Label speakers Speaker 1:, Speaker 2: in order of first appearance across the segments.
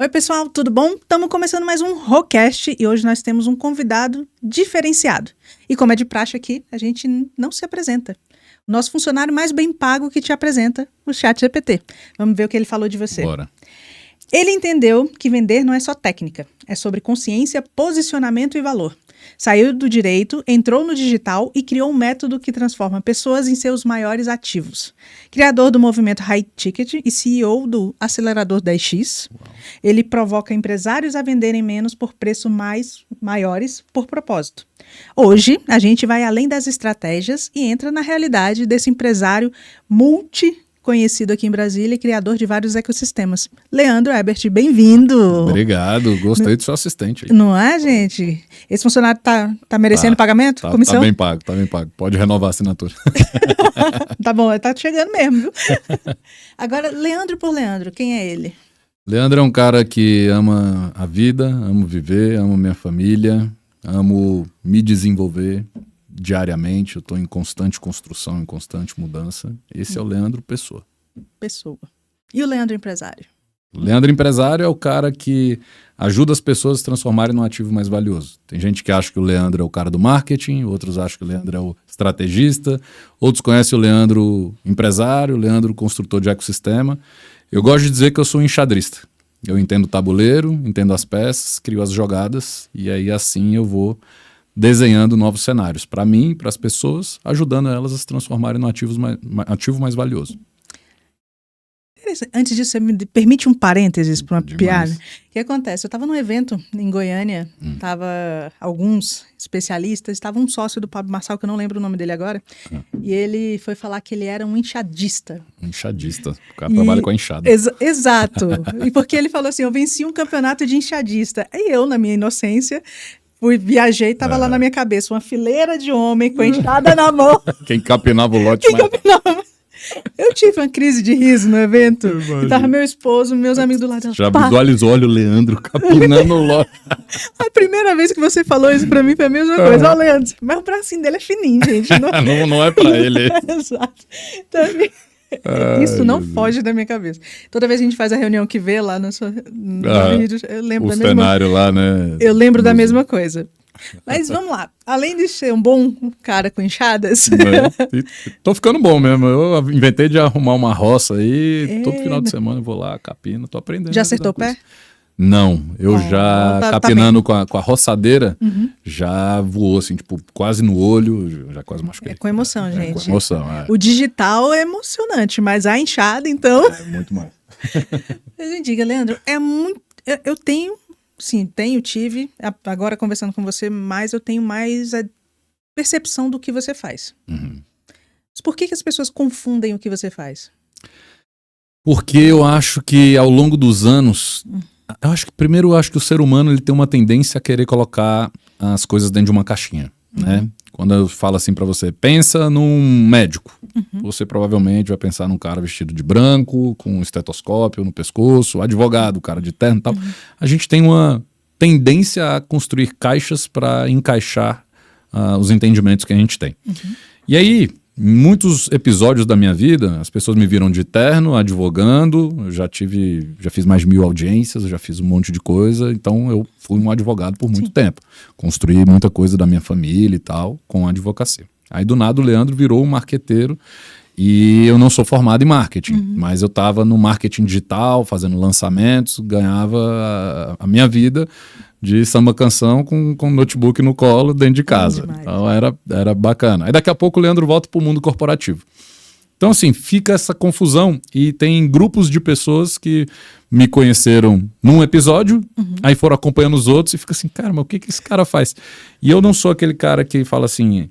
Speaker 1: Oi, pessoal, tudo bom? Estamos começando mais um Rocast e hoje nós temos um convidado diferenciado. E como é de praxe aqui, a gente não se apresenta. O nosso funcionário mais bem pago que te apresenta, o ChatGPT. Vamos ver o que ele falou de você.
Speaker 2: Bora.
Speaker 1: Ele entendeu que vender não é só técnica, é sobre consciência, posicionamento e valor. Saiu do direito, entrou no digital e criou um método que transforma pessoas em seus maiores ativos. Criador do movimento High Ticket e CEO do acelerador 10X, ele provoca empresários a venderem menos por preços maiores por propósito. Hoje, a gente vai além das estratégias e entra na realidade desse empresário conhecido aqui em Brasília e criador de vários ecossistemas. Leandro Ebert, bem-vindo!
Speaker 2: Obrigado, gostei do seu assistente aí.
Speaker 1: Não é, gente? Esse funcionário tá merecendo pagamento? Comissão?
Speaker 2: Tá bem pago. Pode renovar a assinatura.
Speaker 1: Tá bom, tá chegando mesmo, viu? Agora, Leandro por Leandro, quem é ele?
Speaker 2: Leandro é um cara que ama a vida, amo viver, amo minha família, amo me desenvolver diariamente. Eu estou em constante construção, em constante mudança. Esse é o Leandro Pessoa.
Speaker 1: E o Leandro empresário?
Speaker 2: O Leandro empresário é o cara que ajuda as pessoas a se transformarem num ativo mais valioso. Tem gente que acha que o Leandro é o cara do marketing, outros acham que o Leandro é o estrategista, outros conhecem o Leandro empresário, o Leandro construtor de ecossistema. Eu gosto de dizer que eu sou um enxadrista. Eu entendo o tabuleiro, entendo as peças, crio as jogadas e aí assim eu vou desenhando novos cenários para mim, para as pessoas, ajudando elas a se transformarem no ativo mais valioso.
Speaker 1: Antes disso, você me permite um parênteses para uma
Speaker 2: Demais.
Speaker 1: piada? O que acontece? Eu estava num evento em Goiânia, tava alguns especialistas, estava um sócio do Pablo Marçal, que eu não lembro o nome dele agora, e ele foi falar que ele era um enxadista.
Speaker 2: Enxadista, o cara trabalha com a enxada.
Speaker 1: Exato, e porque ele falou assim, eu venci um campeonato de enxadista. Aí eu, na minha inocência, viajei, tava lá na minha cabeça uma fileira de homem com a enxada na mão.
Speaker 2: Quem capinava o lote
Speaker 1: Eu tive uma crise de riso no evento. E tava meu esposo, meus amigos do lado.
Speaker 2: Já visualizou, olha o Leandro capinando o lote.
Speaker 1: A primeira vez que você falou isso pra mim foi a mesma coisa. Ó, Leandro, mas o bracinho dele é fininho, gente.
Speaker 2: Não é pra ele.
Speaker 1: Exato. Então, isso não foge da minha cabeça. Toda vez que a gente faz a reunião que vê lá no vídeo, eu lembro da mesma coisa. O
Speaker 2: cenário lá, né?
Speaker 1: Eu lembro da mesma coisa. Mas vamos lá. Além de ser um bom cara com enxadas...
Speaker 2: Tô ficando bom mesmo. Eu inventei de arrumar uma roça aí. Todo final de semana eu vou lá, capino. Tô aprendendo.
Speaker 1: Já acertou o pé?
Speaker 2: Não. Eu já capinando com a roçadeira, já voou assim, tipo, quase no olho. Já quase machuquei.
Speaker 1: É com emoção, gente.
Speaker 2: Com emoção,
Speaker 1: O digital é emocionante, mas a enxada, então...
Speaker 2: É muito mais.
Speaker 1: Mas me diga, Leandro, eu tenho... Sim, tive. Agora conversando com você, mas eu tenho mais a percepção do que você faz. Mas por que as pessoas confundem o que você faz?
Speaker 2: Porque eu acho que ao longo dos anos... Primeiro eu acho que o ser humano ele tem uma tendência a querer colocar as coisas dentro de uma caixinha, né? Quando eu falo assim pra você, pensa num médico. Você provavelmente vai pensar num cara vestido de branco, com um estetoscópio no pescoço, advogado, cara de terno e tal. A gente tem uma tendência a construir caixas para encaixar os entendimentos que a gente tem. E aí, em muitos episódios da minha vida, as pessoas me viram de terno, advogando, eu já fiz mais de 1000 audiências, eu já fiz um monte de coisa, então eu fui um advogado por muito tempo. Construí muita coisa da minha família e tal, com a advocacia. Aí do nada o Leandro virou um marqueteiro e eu não sou formado em marketing, mas eu estava no marketing digital, fazendo lançamentos, ganhava a minha vida de samba canção com notebook no colo dentro de casa. Então era bacana. Aí daqui a pouco o Leandro volta para o mundo corporativo. Então assim, fica essa confusão e tem grupos de pessoas que me conheceram num episódio, aí foram acompanhando os outros e fica assim, cara, mas o que esse cara faz? E eu não sou aquele cara que fala assim,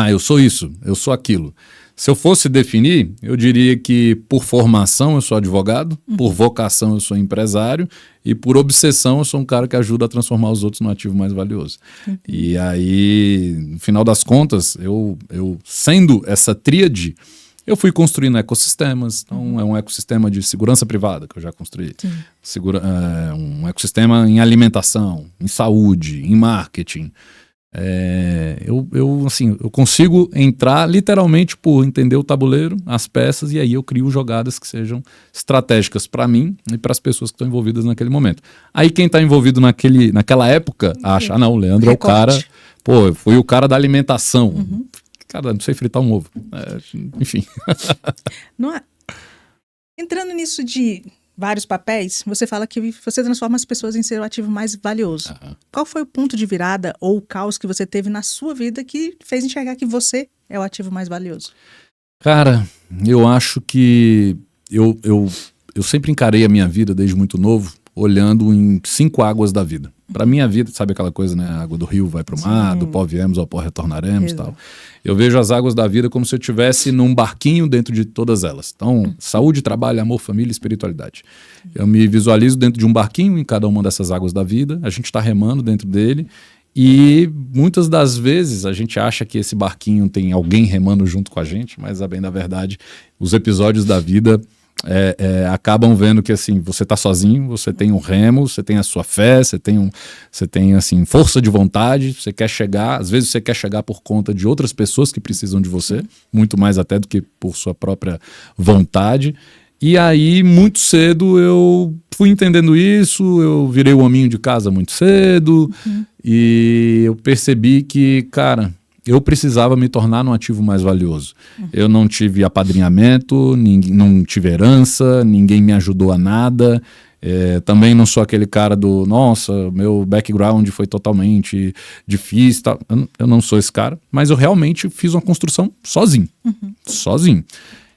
Speaker 2: eu sou isso, eu sou aquilo. Se eu fosse definir, eu diria que por formação eu sou advogado, por vocação eu sou empresário e por obsessão eu sou um cara que ajuda a transformar os outros no ativo mais valioso. E aí, no final das contas, eu sendo essa tríade, eu fui construindo ecossistemas. Então é um ecossistema de segurança privada que eu já construí. Um ecossistema em alimentação, em saúde, em marketing. Assim, eu consigo entrar literalmente por entender o tabuleiro, as peças, e aí eu crio jogadas que sejam estratégicas para mim e para as pessoas que estão envolvidas naquele momento. Aí quem está envolvido naquela época acha, não, o Leandro é o cara, pô, foi o cara da alimentação. Cara, não sei fritar um ovo. Enfim.
Speaker 1: Não é... Entrando nisso de vários papéis, você fala que você transforma as pessoas em ser o ativo mais valioso. Qual foi o ponto de virada ou o caos que você teve na sua vida que fez enxergar que você é o ativo mais valioso?
Speaker 2: Cara, eu acho que eu sempre encarei a minha vida desde muito novo olhando em 5 águas da vida. Para minha vida, sabe aquela coisa, né? A água do rio vai para o mar, do pó viemos, ao pó retornaremos, tal. Eu vejo as águas da vida como se eu estivesse num barquinho dentro de todas elas. Então, saúde, trabalho, amor, família e espiritualidade. Eu me visualizo dentro de um barquinho em cada uma dessas águas da vida. A gente está remando dentro dele e muitas das vezes a gente acha que esse barquinho tem alguém remando junto com a gente, mas a bem da verdade, os episódios da vida acabam vendo que assim, você está sozinho, você tem um remo, você tem a sua fé, você tem assim, força de vontade, você quer chegar, às vezes você quer chegar por conta de outras pessoas que precisam de você, muito mais até do que por sua própria vontade. E aí, muito cedo, eu fui entendendo isso, eu virei o hominho de casa muito cedo, e eu percebi que, cara, eu precisava me tornar um ativo mais valioso. Eu não tive apadrinhamento, não tive herança, ninguém me ajudou a nada. Também não sou aquele cara do, nossa, meu background foi totalmente difícil. Tá? Eu não sou esse cara, mas eu realmente fiz uma construção sozinho. Sozinho.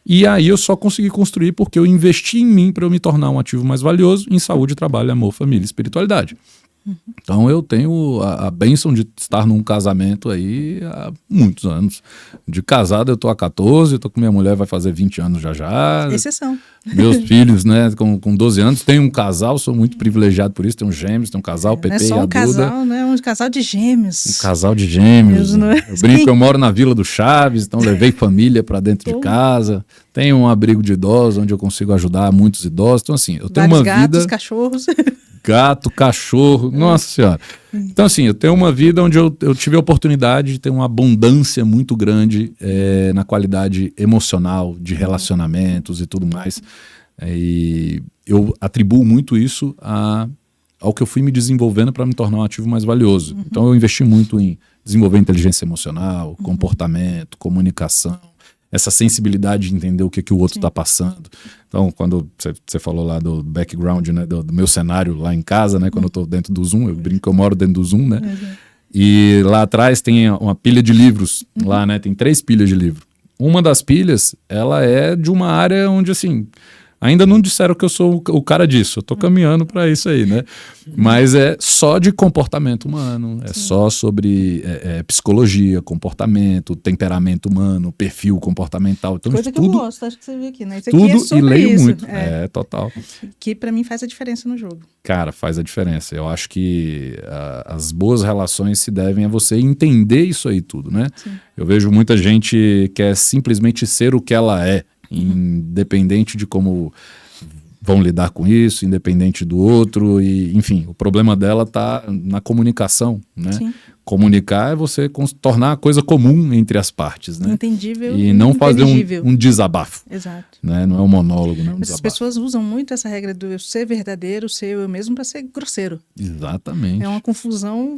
Speaker 2: E aí eu só consegui construir porque eu investi em mim para eu me tornar um ativo mais valioso em saúde, trabalho, amor, família e espiritualidade. Então eu tenho a bênção de estar num casamento aí há muitos anos. De casado eu tô há 14, eu tô com minha mulher, vai fazer 20 anos já.
Speaker 1: Exceção.
Speaker 2: Meus filhos, né, com 12 anos, tem um casal, sou muito privilegiado por isso, tem um gêmeos, tem um casal, PP e a Duda.
Speaker 1: Não é só um casal, né, um casal de gêmeos.
Speaker 2: Um casal de gêmeos. Eu brinco, eu moro na Vila do Chaves, então levei família para dentro de casa. Tenho um abrigo de idosos, onde eu consigo ajudar muitos idosos. Então assim, eu tenho uma vida...
Speaker 1: gatos, cachorros...
Speaker 2: Gato, cachorro, nossa senhora. Então assim, eu tenho uma vida onde eu tive a oportunidade de ter uma abundância muito grande na qualidade emocional, de relacionamentos e tudo mais. E eu atribuo muito isso ao que eu fui me desenvolvendo para me tornar um ativo mais valioso. Então eu investi muito em desenvolver inteligência emocional, comportamento, comunicação, essa sensibilidade de entender o que o outro está passando. Então, quando você falou lá do background, né, do meu cenário lá em casa, né, quando eu estou dentro do Zoom, eu brinco que eu moro dentro do Zoom, né? E lá atrás tem uma pilha de livros, lá, né, tem 3 pilhas de livro. Uma das pilhas, ela é de uma área onde, assim, ainda não disseram que eu sou o cara disso, eu tô caminhando para isso aí, né? Mas é só de comportamento humano, é só sobre psicologia, comportamento, temperamento humano, perfil comportamental. Então,
Speaker 1: coisa que
Speaker 2: tudo,
Speaker 1: eu gosto, acho que você viu aqui, né? Isso
Speaker 2: tudo
Speaker 1: aqui é sobre
Speaker 2: e leio
Speaker 1: isso.
Speaker 2: muito, total.
Speaker 1: Que para mim faz a diferença no jogo.
Speaker 2: Cara, faz a diferença. Eu acho que as boas relações se devem a você entender isso aí tudo, né? Sim. Eu vejo muita gente que quer simplesmente ser o que ela é, independente de como vão lidar com isso, independente do outro, e enfim, o problema dela está na comunicação, né? Sim. Comunicar é você tornar a coisa comum entre as partes, né?
Speaker 1: Entendível
Speaker 2: e não fazer um desabafo.
Speaker 1: Exato.
Speaker 2: Né? Não é um monólogo, não é um desabafo.
Speaker 1: As pessoas usam muito essa regra do eu ser verdadeiro, ser eu mesmo, para ser grosseiro.
Speaker 2: Exatamente.
Speaker 1: É uma confusão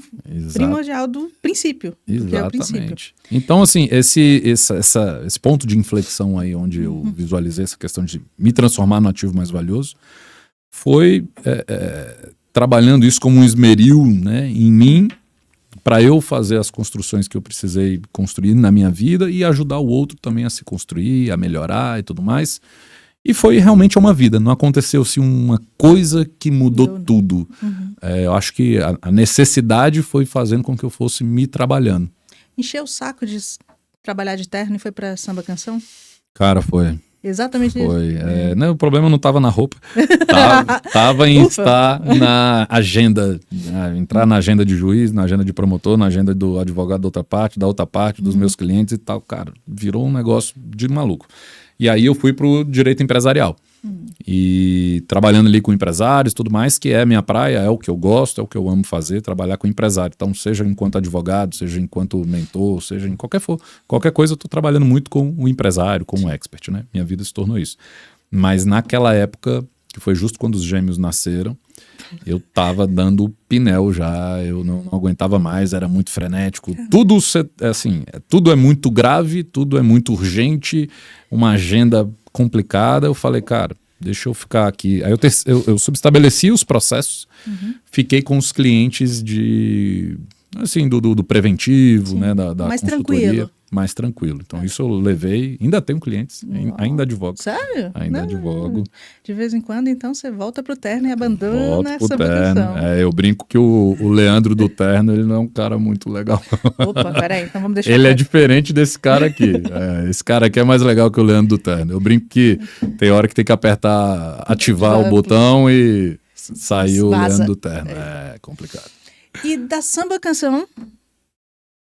Speaker 1: primordial do princípio.
Speaker 2: Exatamente.
Speaker 1: Que é o princípio.
Speaker 2: Então, assim, esse ponto de inflexão aí, onde eu visualizei essa questão de me transformar no ativo mais valioso, foi trabalhando isso como um esmeril, né, em mim, para eu fazer as construções que eu precisei construir na minha vida e ajudar o outro também a se construir, a melhorar e tudo mais. E foi realmente uma vida, não aconteceu-se uma coisa que mudou tudo. Eu acho que a necessidade foi fazendo com que eu fosse me trabalhando.
Speaker 1: Encheu o saco de trabalhar de terno e foi para samba canção?
Speaker 2: Cara, foi.
Speaker 1: Exatamente isso.
Speaker 2: Foi. Não, o problema não estava na roupa. Tava em estar na agenda, entrar na agenda de juiz, na agenda de promotor, na agenda do advogado da outra parte, dos meus clientes e tal. Cara, virou um negócio de maluco. E aí eu fui pro direito empresarial. E trabalhando ali com empresários e tudo mais, que é a minha praia, é o que eu gosto, é o que eu amo fazer, trabalhar com empresário. Então, seja enquanto advogado, seja enquanto mentor, seja em qualquer coisa, eu estou trabalhando muito com o empresário, com o expert, né? Minha vida se tornou isso. Mas naquela época, que foi justo quando os gêmeos nasceram, eu tava dando pinel já, eu não aguentava mais, era muito frenético. Tudo, assim, tudo é muito grave, tudo é muito urgente, uma agenda complicada. Eu falei, cara, deixa eu ficar aqui. Aí eu subestabeleci os processos, fiquei com os clientes assim, do preventivo, né, da
Speaker 1: mais
Speaker 2: consultoria.
Speaker 1: tranquilo.
Speaker 2: Mais tranquilo. Então, isso eu levei, ainda tenho clientes, ainda advogo.
Speaker 1: Sério?
Speaker 2: Ainda advogo.
Speaker 1: De vez em quando, então, você volta pro terno e abandona
Speaker 2: Volto pro
Speaker 1: essa
Speaker 2: terno.
Speaker 1: vocação.
Speaker 2: Eu brinco que o Leandro do terno, ele não é um cara muito legal.
Speaker 1: Opa, peraí, então vamos deixar
Speaker 2: Ele é
Speaker 1: quieto.
Speaker 2: diferente desse cara aqui. Esse cara aqui é mais legal que o Leandro do terno. Eu brinco que tem hora que tem que ativar o botão e sair o
Speaker 1: Vaza.
Speaker 2: Leandro do terno. É complicado.
Speaker 1: E da samba canção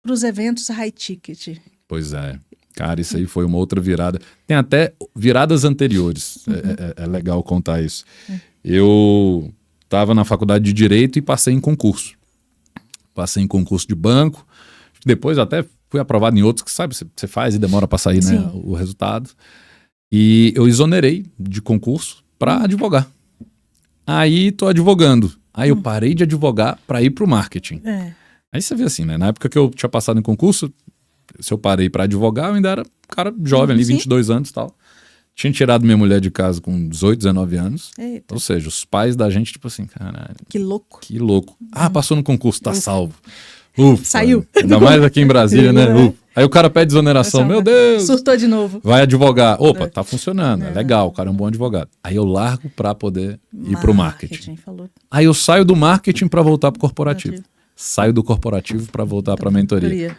Speaker 1: pros eventos high ticket.
Speaker 2: Pois é. Cara, isso aí foi uma outra virada. Tem até viradas anteriores. É legal contar isso. Eu estava na faculdade de Direito e passei em concurso. Passei em concurso de banco. Depois até fui aprovado em outros que, sabe, você faz e demora para sair, né, o resultado. E eu exonerei de concurso para advogar. Aí tô advogando. Aí eu parei de advogar para ir pro marketing. Aí você vê assim, né? Na época que eu tinha passado em concurso, se eu parei para advogar, eu ainda era cara jovem ali, 22 anos e tal. Tinha tirado minha mulher de casa com 18, 19 anos.
Speaker 1: Eita.
Speaker 2: Ou seja, os pais da gente, tipo assim, caralho.
Speaker 1: Que louco.
Speaker 2: Que louco. Ah, passou no concurso, tá salvo. Ufa.
Speaker 1: Saiu.
Speaker 2: Ainda mais aqui em Brasília, né? Ufa. Aí o cara pede exoneração. Meu Deus.
Speaker 1: Surtou de novo.
Speaker 2: Vai advogar. Opa, tá funcionando. É legal, o cara é um bom advogado. Aí eu largo pra poder ir pro marketing.
Speaker 1: Falou.
Speaker 2: Aí eu saio do marketing pra voltar pro corporativo. Saio do corporativo pra voltar pra mentoria.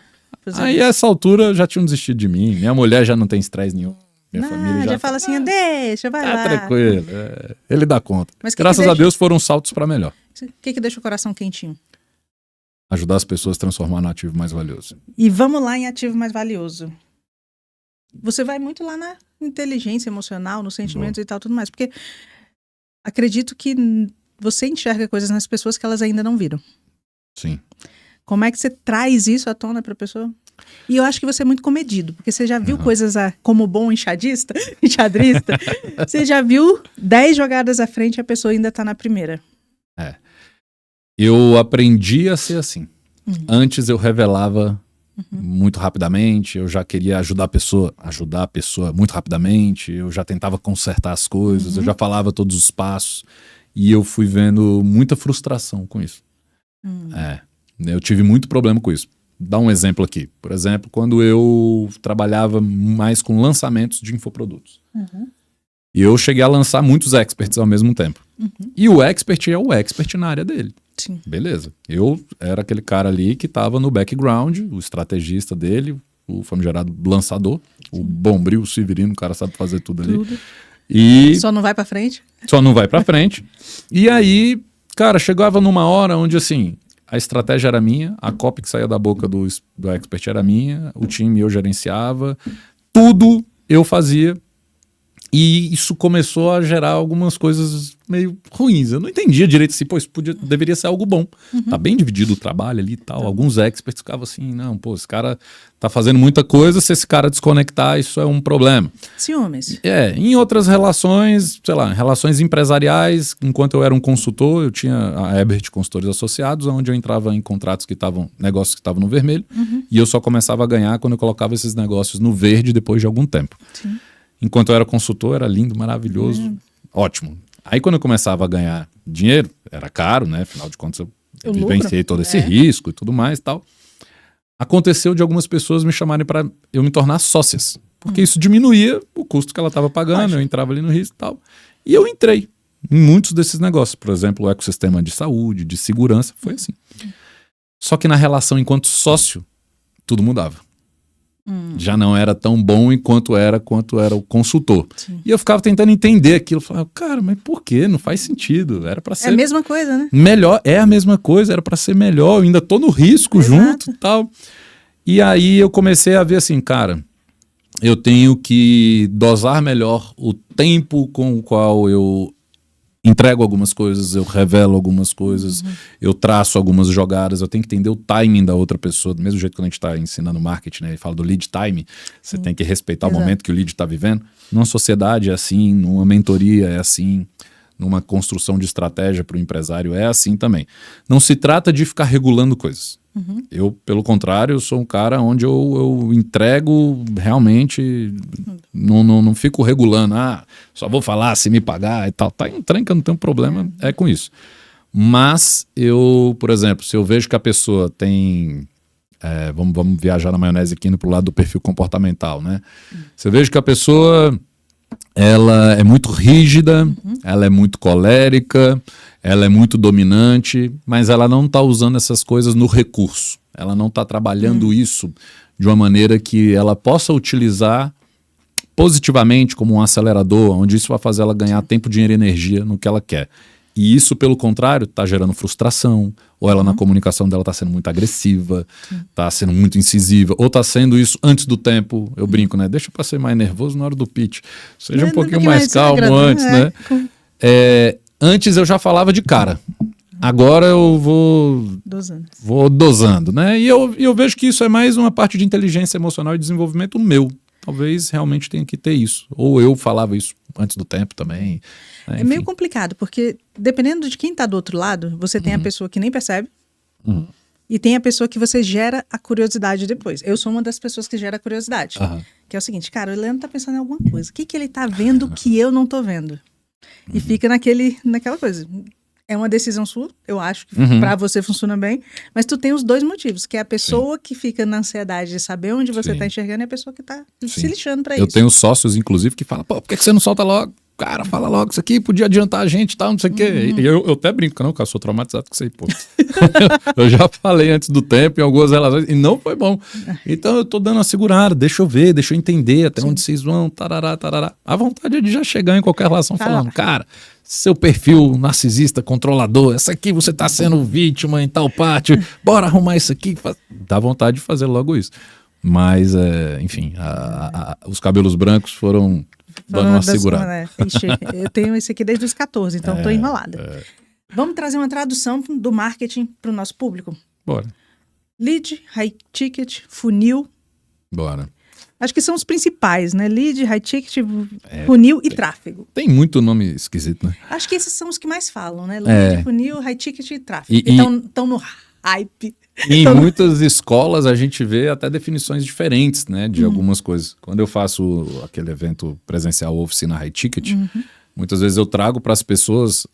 Speaker 2: Aí, a essa altura, já tinham desistido de mim. Minha mulher já não tem estresse nenhum. Minha família já
Speaker 1: fala assim, deixa, vai lá.
Speaker 2: Tranquilo. Ele dá conta.
Speaker 1: Mas
Speaker 2: Graças a Deus foram saltos pra melhor.
Speaker 1: O que deixa o coração quentinho?
Speaker 2: Ajudar as pessoas a transformar no ativo mais valioso.
Speaker 1: E vamos lá em ativo mais valioso. Você vai muito lá na inteligência emocional, nos sentimentos e tal, tudo mais. Porque acredito que você enxerga coisas nas pessoas que elas ainda não viram.
Speaker 2: Sim.
Speaker 1: Como é que você traz isso à tona pra pessoa? E eu acho que você é muito comedido, porque você já viu coisas como bom enxadrista, você já viu 10 jogadas à frente e a pessoa ainda tá na primeira.
Speaker 2: Eu aprendi a ser assim. Antes eu revelava muito rapidamente, eu já queria ajudar a pessoa muito rapidamente, eu já tentava consertar as coisas, eu já falava todos os passos, e eu fui vendo muita frustração com isso. Eu tive muito problema com isso. Dá um exemplo aqui. Por exemplo, quando eu trabalhava mais com lançamentos de infoprodutos. E eu cheguei a lançar muitos experts ao mesmo tempo. E o expert é o expert na área dele.
Speaker 1: Sim.
Speaker 2: Beleza. Eu era aquele cara ali que estava no background, o estrategista dele, o famigerado lançador, o Bombril, o Severino, o cara sabe fazer tudo ali. E
Speaker 1: só não vai pra frente?
Speaker 2: Só não vai pra frente. E aí, cara, chegava numa hora onde, assim, a estratégia era minha, a copy que saía da boca do expert era minha, o time eu gerenciava, tudo eu fazia. E isso começou a gerar algumas coisas meio ruins. Eu não entendia direito assim, pô, isso deveria ser algo bom. Tá bem dividido o trabalho ali e tal. Alguns experts ficavam assim, não, pô, esse cara tá fazendo muita coisa, se esse cara desconectar, isso é um problema.
Speaker 1: Ciúmes.
Speaker 2: Em outras relações, sei lá, relações empresariais, enquanto eu era um consultor, eu tinha a Ebert Consultores Associados, onde eu entrava em contratos negócios que estavam no vermelho, e eu só começava a ganhar quando eu colocava esses negócios no verde depois de algum tempo.
Speaker 1: Sim.
Speaker 2: Enquanto eu era consultor, era lindo, maravilhoso, ótimo. Aí quando eu começava a ganhar dinheiro, era caro, né? Afinal de contas, eu vivenciei todo esse risco e tudo mais e tal. Aconteceu de algumas pessoas me chamarem para eu me tornar sócias. Porque isso diminuía o custo que ela estava pagando, eu entrava ali no risco e tal. E eu entrei em muitos desses negócios. Por exemplo, o ecossistema de saúde, de segurança, foi assim. Só que na relação enquanto sócio, tudo mudava. Já não era tão bom quanto era o consultor.
Speaker 1: Sim.
Speaker 2: E eu ficava tentando entender aquilo. Falava, cara, mas por quê? Não faz sentido. Era para ser...
Speaker 1: É a mesma coisa, né?
Speaker 2: Melhor, é a mesma coisa, era para ser melhor. Eu ainda tô no risco junto e tal. E aí eu comecei a ver assim, cara, eu tenho que dosar melhor o tempo com o qual eu entrego algumas coisas, eu revelo algumas coisas, eu traço algumas jogadas, eu tenho que entender o timing da outra pessoa, do mesmo jeito que quando a gente está ensinando marketing, né, ele fala do lead time, você tem que respeitar o momento que o lead está vivendo. Numa sociedade é assim, numa mentoria é assim, numa construção de estratégia para o empresário é assim também. Não se trata de ficar regulando coisas. Eu, pelo contrário, eu sou um cara onde eu entrego realmente, não fico regulando, só vou falar se me pagar e tal. Tá em trem que eu não tenho problema com isso. Mas eu, por exemplo, se eu vejo que a pessoa tem... vamos viajar na maionese aqui indo pro lado do perfil comportamental, né? Se eu vejo que a pessoa... ela é muito rígida, ela é muito colérica, ela é muito dominante, mas ela não está usando essas coisas no recurso. Ela não está trabalhando isso de uma maneira que ela possa utilizar positivamente como um acelerador, onde isso vai fazer ela ganhar tempo, dinheiro e energia no que ela quer. E isso, pelo contrário, está gerando frustração, ou ela na comunicação dela está sendo muito agressiva, está sendo muito incisiva, ou está sendo isso antes do tempo. Eu brinco, né? Deixa para ser mais nervoso na hora do pitch. Seja um pouquinho mais calmo antes, né? Antes eu já falava de cara. Agora eu vou dosando, né? E eu vejo que isso é mais uma parte de inteligência emocional e desenvolvimento meu. Talvez realmente tenha que ter isso. Ou eu falava isso antes do tempo também. Né?
Speaker 1: É meio complicado, porque dependendo de quem está do outro lado, você tem a pessoa que nem percebe e tem a pessoa que você gera a curiosidade depois. Eu sou uma das pessoas que gera a curiosidade. Que é o seguinte, cara, o Leandro tá pensando em alguma coisa. O que ele tá vendo que eu não tô vendo? E fica naquela coisa. É uma decisão sua, eu acho que pra você funciona bem, mas tu tem os dois motivos, que é a pessoa que fica na ansiedade de saber onde você tá enxergando e a pessoa que tá se lixando pra isso.
Speaker 2: Eu tenho sócios, inclusive, que falam, pô, por que você não solta logo? Cara, fala logo isso aqui, podia adiantar a gente e tal, não sei o quê. E eu até brinco, não, cara, eu sou traumatizado com isso aí, pô. Eu já falei antes do tempo em algumas relações e não foi bom. Então eu tô dando uma segurada, deixa eu ver, deixa eu entender até onde vocês vão, tarará, tarará. A vontade é de já chegar em qualquer relação falando, cara, seu perfil narcisista, controlador, essa aqui você tá sendo vítima em tal parte, bora arrumar isso aqui. Dá vontade de fazer logo isso. Mas, enfim, os cabelos brancos foram dando uma segurada.
Speaker 1: Ixi, eu tenho esse aqui desde os 14, então tô enrolada. Vamos trazer uma tradução do marketing para o nosso público?
Speaker 2: Bora.
Speaker 1: Lead, high ticket, funil.
Speaker 2: Bora.
Speaker 1: Acho que são os principais, né? Lead, high ticket, funil e tráfego.
Speaker 2: Tem muito nome esquisito, né?
Speaker 1: Acho que esses são os que mais falam, né? Lead, funil, high ticket e tráfego. Estão no hype.
Speaker 2: E em muitas escolas a gente vê até definições diferentes, né? De algumas coisas. Quando eu faço aquele evento presencial, oficina high ticket, muitas vezes eu trago para as pessoas,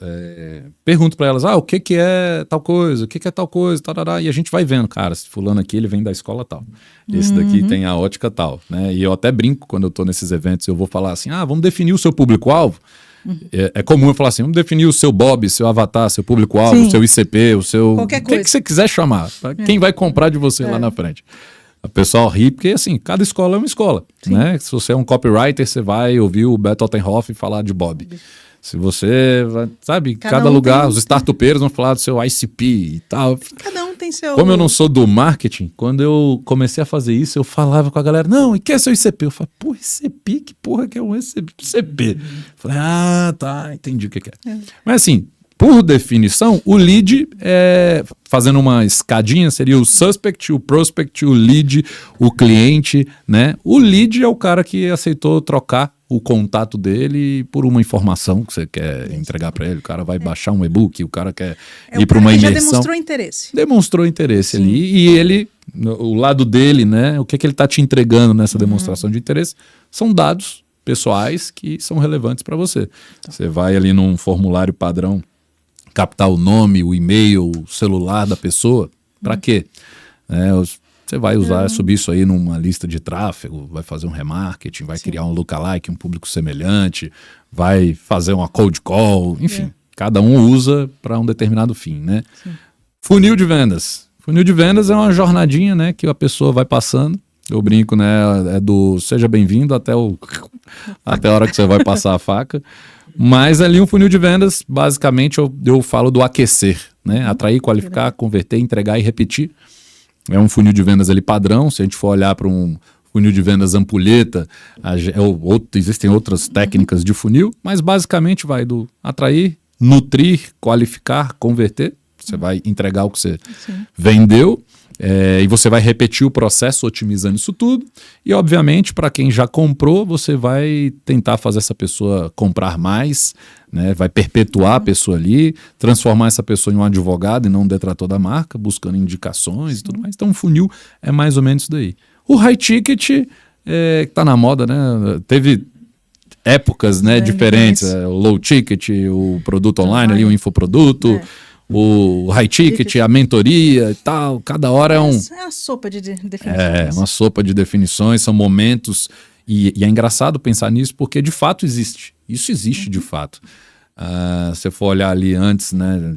Speaker 2: pergunto para elas, o que é tal coisa, o que é tal coisa, tarará, e a gente vai vendo, cara, esse fulano aqui, ele vem da escola tal, esse daqui tem a ótica tal, né? E eu até brinco quando eu tô nesses eventos, eu vou falar assim, vamos definir o seu público-alvo. É comum eu falar assim, vamos definir o seu Bob, seu avatar, seu público-alvo, o seu ICP, o seu...
Speaker 1: Qualquer coisa.
Speaker 2: O que você quiser chamar, quem vai comprar de você lá na frente. O pessoal ri, porque assim, cada escola é uma escola, né? Se você é um copywriter, você vai ouvir o Beto Altenhoff falar de Bob. Se você, sabe, cada lugar, os startupeiros vão falar do seu ICP e tal.
Speaker 1: Cada um tem seu...
Speaker 2: Como eu não sou do marketing, quando eu comecei a fazer isso, eu falava com a galera, não, e que é seu ICP? Eu falei, pô, ICP? Que porra que é um ICP? Falei, tá, entendi o que é. Mas assim, por definição, o lead, fazendo uma escadinha, seria o suspect, o prospect, o lead, o cliente, né? O lead é o cara que aceitou trocar o contato dele por uma informação que você quer entregar para ele. O cara vai baixar um e-book, o cara quer ir para uma imersão. Já
Speaker 1: demonstrou interesse.
Speaker 2: Demonstrou interesse ali. E ele, o lado dele, né? O que ele está te entregando nessa demonstração de interesse são dados pessoais que são relevantes para você. Você vai ali num formulário padrão, captar o nome, o e-mail, o celular da pessoa. Para quê? Você vai usar, subir isso aí numa lista de tráfego, vai fazer um remarketing, vai criar um lookalike, um público semelhante, vai fazer uma cold call, enfim. Cada um usa para um determinado fim, né? Funil de vendas. Funil de vendas é uma jornadinha, né, que a pessoa vai passando. Eu brinco, né, é do seja bem-vindo até a hora que você vai passar a faca. Mas ali um funil de vendas, basicamente eu falo do aquecer, né? Atrair, qualificar, converter, entregar e repetir. É um funil de vendas ali padrão. Se a gente for olhar para um funil de vendas ampulheta, existem outras técnicas de funil, mas basicamente vai do atrair, nutrir, qualificar, converter. Você vai entregar o que você vendeu, e você vai repetir o processo otimizando isso tudo. E, obviamente, para quem já comprou, você vai tentar fazer essa pessoa comprar mais, né? Vai perpetuar a pessoa ali, transformar essa pessoa em um advogado e não um detrator da marca, buscando indicações e tudo mais. Então, o funil é mais ou menos isso daí. O high ticket, que está na moda, né? Teve épocas, né, diferentes. O low ticket, o produto online, ali, o infoproduto. O high ticket, a mentoria e tal, cada hora é um...
Speaker 1: É uma sopa de definições.
Speaker 2: É, uma sopa de definições, são momentos, e é engraçado pensar nisso, porque de fato existe. Isso existe de fato. Se você for olhar ali antes, né,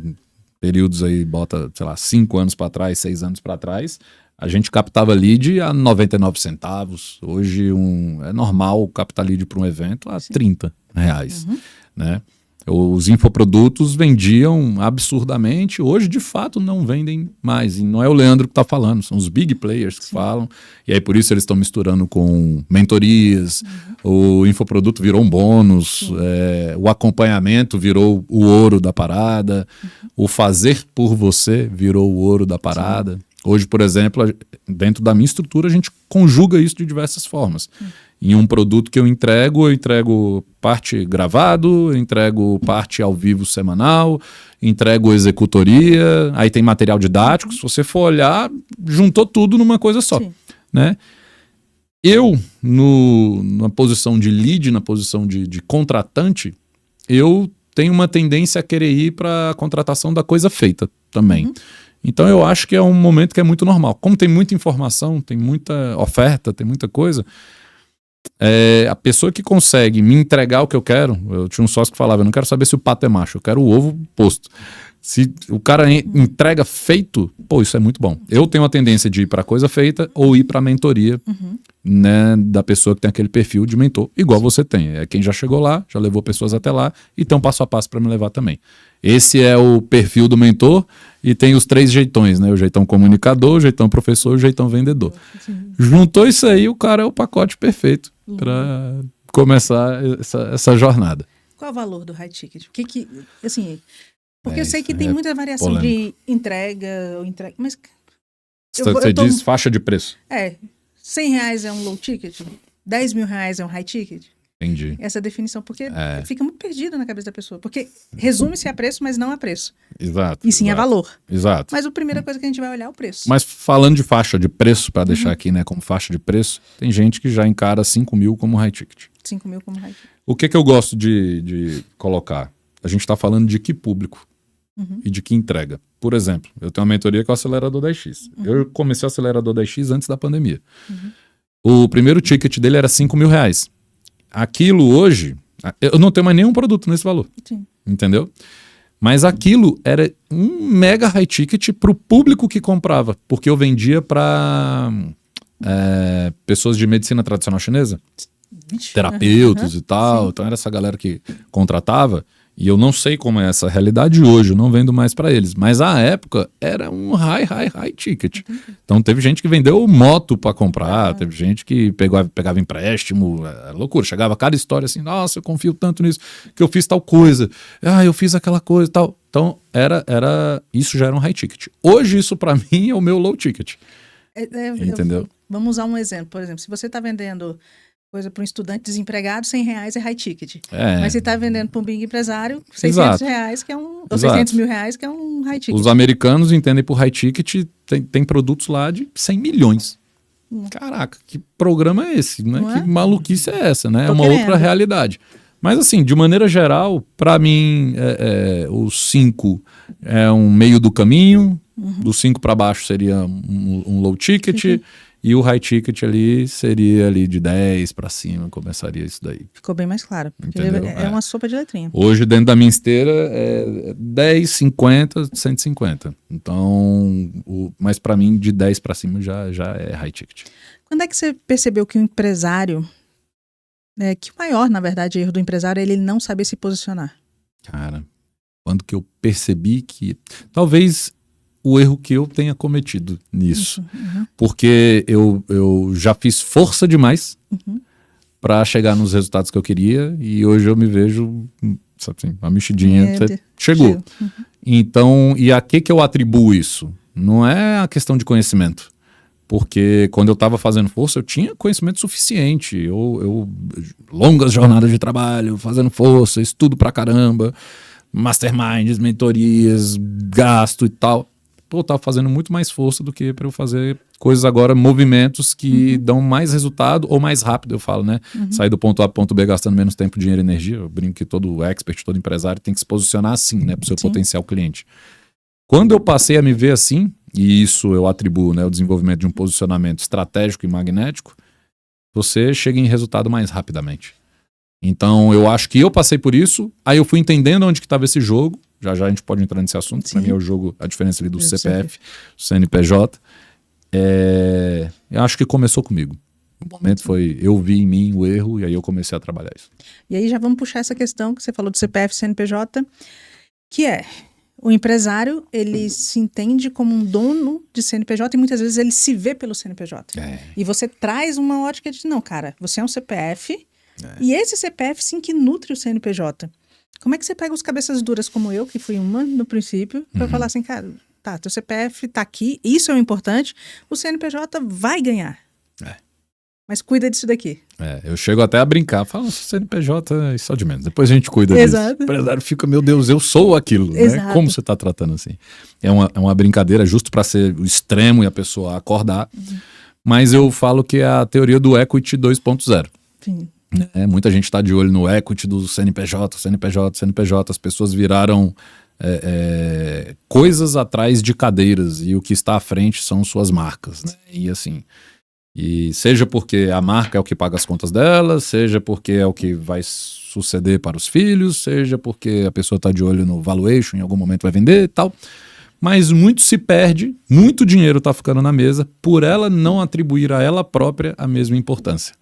Speaker 2: períodos aí, bota, sei lá, 5 anos para trás, 6 anos para trás, a gente captava lead a 99 centavos. Hoje é normal captar lead para um evento a R$30, né? Os infoprodutos vendiam absurdamente, hoje de fato não vendem mais, e não é o Leandro que está falando, são os big players que falam, e aí por isso eles estão misturando com mentorias, o infoproduto virou um bônus, o acompanhamento virou o ouro da parada, o fazer por você virou o ouro da parada. Hoje, por exemplo, dentro da minha estrutura a gente conjuga isso de diversas formas. Em um produto que eu entrego parte gravado, eu entrego parte ao vivo semanal, entrego executoria, aí tem material didático. Se você for olhar, juntou tudo numa coisa só. Né? Eu, na posição de lead, na posição de contratante, eu tenho uma tendência a querer ir para a contratação da coisa feita também. Então eu acho que é um momento que é muito normal. Como tem muita informação, tem muita oferta, tem muita coisa... a pessoa que consegue me entregar o que eu quero, eu tinha um sócio que falava, eu não quero saber se o pato é macho, eu quero o ovo posto. Se o cara entrega feito, pô, isso é muito bom. Eu tenho a tendência de ir para coisa feita ou ir para mentoria, né, da pessoa que tem aquele perfil de mentor, igual você tem. É quem já chegou lá, já levou pessoas até lá e tem um passo a passo para me levar também. Esse é o perfil do mentor e tem os 3 jeitões, né? O jeitão comunicador, o jeitão professor e o jeitão vendedor. Juntou isso aí, o cara é o pacote perfeito para começar essa jornada.
Speaker 1: Qual é o valor do high ticket? Assim, porque eu sei que tem muita variação polêmico. De entrega, mas...
Speaker 2: Você diz faixa de preço.
Speaker 1: R$100 é um low ticket, R$10.000 é um high ticket.
Speaker 2: Entendi.
Speaker 1: Essa definição, porque fica muito perdido na cabeça da pessoa. Porque resume-se a preço, mas não a preço.
Speaker 2: Exato.
Speaker 1: E sim a valor.
Speaker 2: Exato.
Speaker 1: Mas a primeira coisa que a gente vai olhar é o preço.
Speaker 2: Mas falando de faixa de preço, para deixar aqui, né, como faixa de preço, tem gente que já encara 5.000 como high ticket.
Speaker 1: 5.000 como high ticket.
Speaker 2: O que eu gosto de colocar? A gente está falando de que público e de que entrega. Por exemplo, eu tenho uma mentoria que é o Acelerador 10X. Eu comecei o Acelerador 10X antes da pandemia. O primeiro ticket dele era R$5.000. Aquilo hoje, eu não tenho mais nenhum produto nesse valor.
Speaker 1: Sim.
Speaker 2: Entendeu? Mas aquilo era um mega high ticket para o público que comprava, porque eu vendia para pessoas de medicina tradicional chinesa, terapeutas e tal. Então era essa galera que contratava. E eu não sei como é essa realidade hoje, eu não vendo mais para eles. Mas à época era um high ticket. Então teve gente que vendeu moto para comprar, teve gente que pegava empréstimo, loucura. Chegava cada história assim, nossa, eu confio tanto nisso, que eu fiz tal coisa. Eu fiz aquela coisa e tal. Então isso já era um high ticket. Hoje isso para mim é o meu low ticket. Entendeu?
Speaker 1: Vamos usar um exemplo. Por exemplo, se você está vendendo... coisa para um estudante desempregado, R$100 é high ticket. Mas você está vendendo para um big empresário, R$600, que é ou R$600.000, que é um high ticket.
Speaker 2: Os americanos entendem por high ticket, tem produtos lá de 100 milhões. Caraca, que programa é esse? Né? Que maluquice é essa? Né? É uma outra realidade. Mas assim, de maneira geral, para mim, o 5 é um meio do caminho, do 5 para baixo seria um low ticket, e o high ticket ali seria ali de 10 para cima, começaria isso daí.
Speaker 1: Ficou bem mais claro, porque é uma sopa de letrinha.
Speaker 2: Hoje, dentro da minha esteira, é 10, 50, 150. Então, mas para mim, de 10 para cima já é high ticket.
Speaker 1: Quando é que você percebeu que o empresário, que o maior, na verdade, erro do empresário é ele não saber se posicionar?
Speaker 2: Cara, quando que eu percebi que... Talvez o erro que eu tenha cometido nisso. Porque eu já fiz força demais para chegar nos resultados que eu queria e hoje eu me vejo, sabe assim, uma mexidinha, chegou. Então, e a que eu atribuo isso? Não é a questão de conhecimento. Porque quando eu estava fazendo força, eu tinha conhecimento suficiente. Longas jornadas de trabalho, fazendo força, estudo pra caramba, masterminds, mentorias, gasto e tal. Pô, eu tava fazendo muito mais força do que para eu fazer coisas agora, movimentos que dão mais resultado ou mais rápido, eu falo, né? Sair do ponto A pro ponto B gastando menos tempo, dinheiro e energia. Eu brinco que todo expert, todo empresário tem que se posicionar assim, né? Pro seu potencial cliente. Quando eu passei a me ver assim, e isso eu atribuo, né, o desenvolvimento de um posicionamento estratégico e magnético, você chega em resultado mais rapidamente. Então eu acho que eu passei por isso, aí eu fui entendendo onde que estava esse jogo, já a gente pode entrar nesse assunto, para mim é o jogo, a diferença ali do CPF, CNPJ, eu acho que começou comigo. O momento foi, eu vi em mim o erro e aí eu comecei a trabalhar isso.
Speaker 1: E aí já vamos puxar essa questão que você falou do CPF, CNPJ, que é... O empresário, ele se entende como um dono de CNPJ e muitas vezes ele se vê pelo CNPJ. E você traz uma ótica de, não, cara, você é um CPF e esse CPF sim que nutre o CNPJ. Como é que você pega os cabeças duras como eu, que fui uma no princípio, para falar assim, cara, tá, teu CPF tá aqui, isso é o importante, o CNPJ vai ganhar. Mas cuida disso daqui.
Speaker 2: Eu chego até a brincar, falo, CNPJ é só de menos, depois a gente cuida disso. O empresário fica, meu Deus, eu sou aquilo, né? Como você está tratando assim? É uma brincadeira justo para ser o extremo e a pessoa acordar, mas eu falo que é a teoria do equity 2.0. Muita gente está de olho no equity do CNPJ, CNPJ, as pessoas viraram coisas atrás de cadeiras e o que está à frente são suas marcas, né? E assim... E seja porque a marca é o que paga as contas dela, seja porque é o que vai suceder para os filhos, seja porque a pessoa está de olho no valuation, em algum momento vai vender e tal. Mas muito se perde, muito dinheiro está ficando na mesa por ela não atribuir a ela própria a mesma importância.